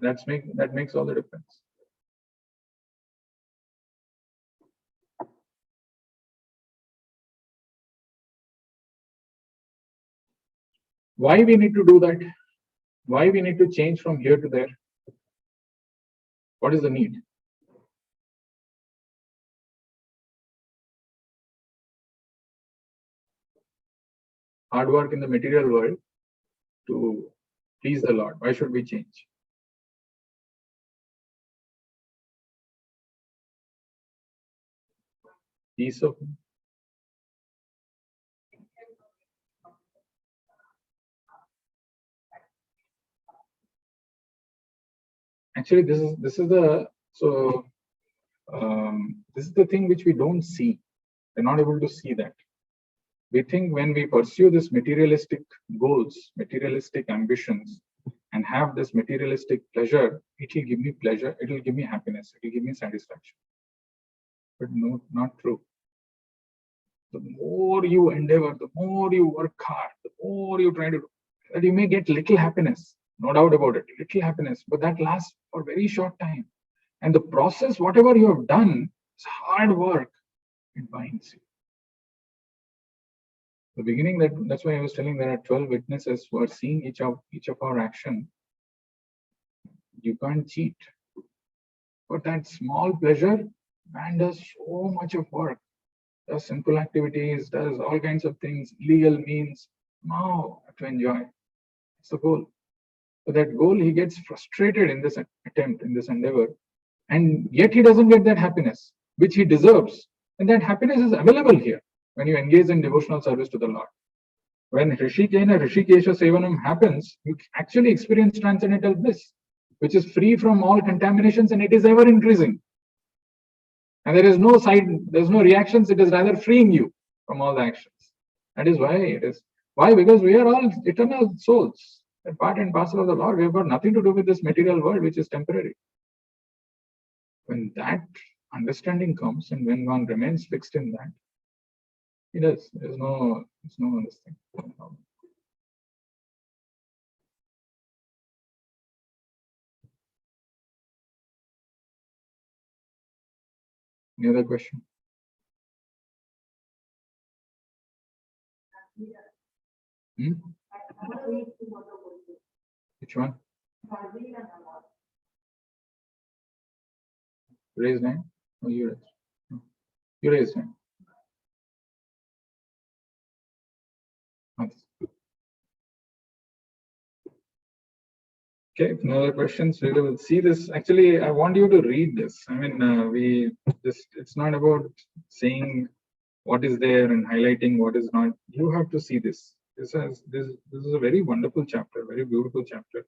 That makes all the difference. Why we need to do that? Why we need to change from here to there? What is the need? Hard work in the material world to please the Lord. Why should we change? Peace of actually this is the thing which we don't see. We're not able to see that. We think when we pursue this materialistic goals, materialistic ambitions, and have this materialistic pleasure, it will give me pleasure, it will give me happiness, it will give me satisfaction. But no, not true. The more you endeavor, the more you work hard, the more you try to do, that you may get little happiness, no doubt about it, little happiness, but that lasts for a very short time. And the process, whatever you have done, is hard work, it binds you. The beginning, that's why I was telling there are 12 witnesses who are seeing each of our action. You can't cheat. But that small pleasure, man does so much of work, does simple activities, does all kinds of things, legal means, now to enjoy. It's the goal. So that goal, he gets frustrated in this attempt, in this endeavor, and yet he doesn't get that happiness, which he deserves. And that happiness is available here when you engage in devotional service to the Lord. When Rishikesha Sevanam happens, you actually experience transcendental bliss, which is free from all contaminations, and it is ever increasing. And there is no there's no reactions, it is rather freeing you from all the actions. That is why it is. Why? Because we are all eternal souls. They're part and parcel of the Lord. We have got nothing to do with this material world, which is temporary. When that understanding comes and when one remains fixed in that, it does. There's no this thing. Any other question? Hmm? Which one? Raise hand? Oh, you raised. No. You raised hand. Okay, if no other questions, we will see this. Actually, I want you to read this. I mean, it's not about saying what is there and highlighting what is not. You have to see this. This is a very wonderful chapter, very beautiful chapter.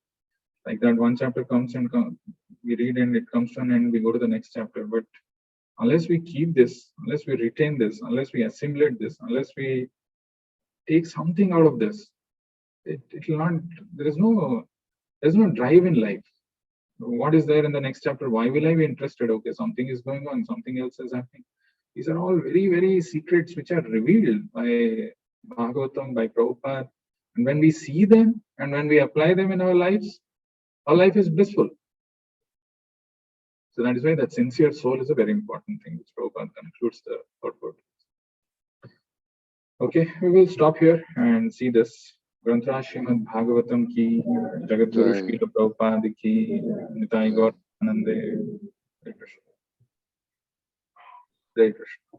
Like that one chapter comes and we read and it comes to an end, we go to the next chapter. But unless we keep this, unless we retain this, unless we assimilate this, unless we take something out of this, it will not, there's no drive in life. What is there in the next chapter? Why will I be interested? Okay, something is going on, something else is happening. These are all very, very secrets which are revealed by Bhagavatam, by Prabhupada. And when we see them and when we apply them in our lives, our life is blissful. So that is why that sincere soul is a very important thing, which Prabhupada concludes the purport. Okay, we will stop here and see this. Grantra Srimad Bhagavatam ki, Jagat Guru Jai. Srila Prabhupada ki, Nitai Gaur Anande. Jai Krishna. Jai Krishna.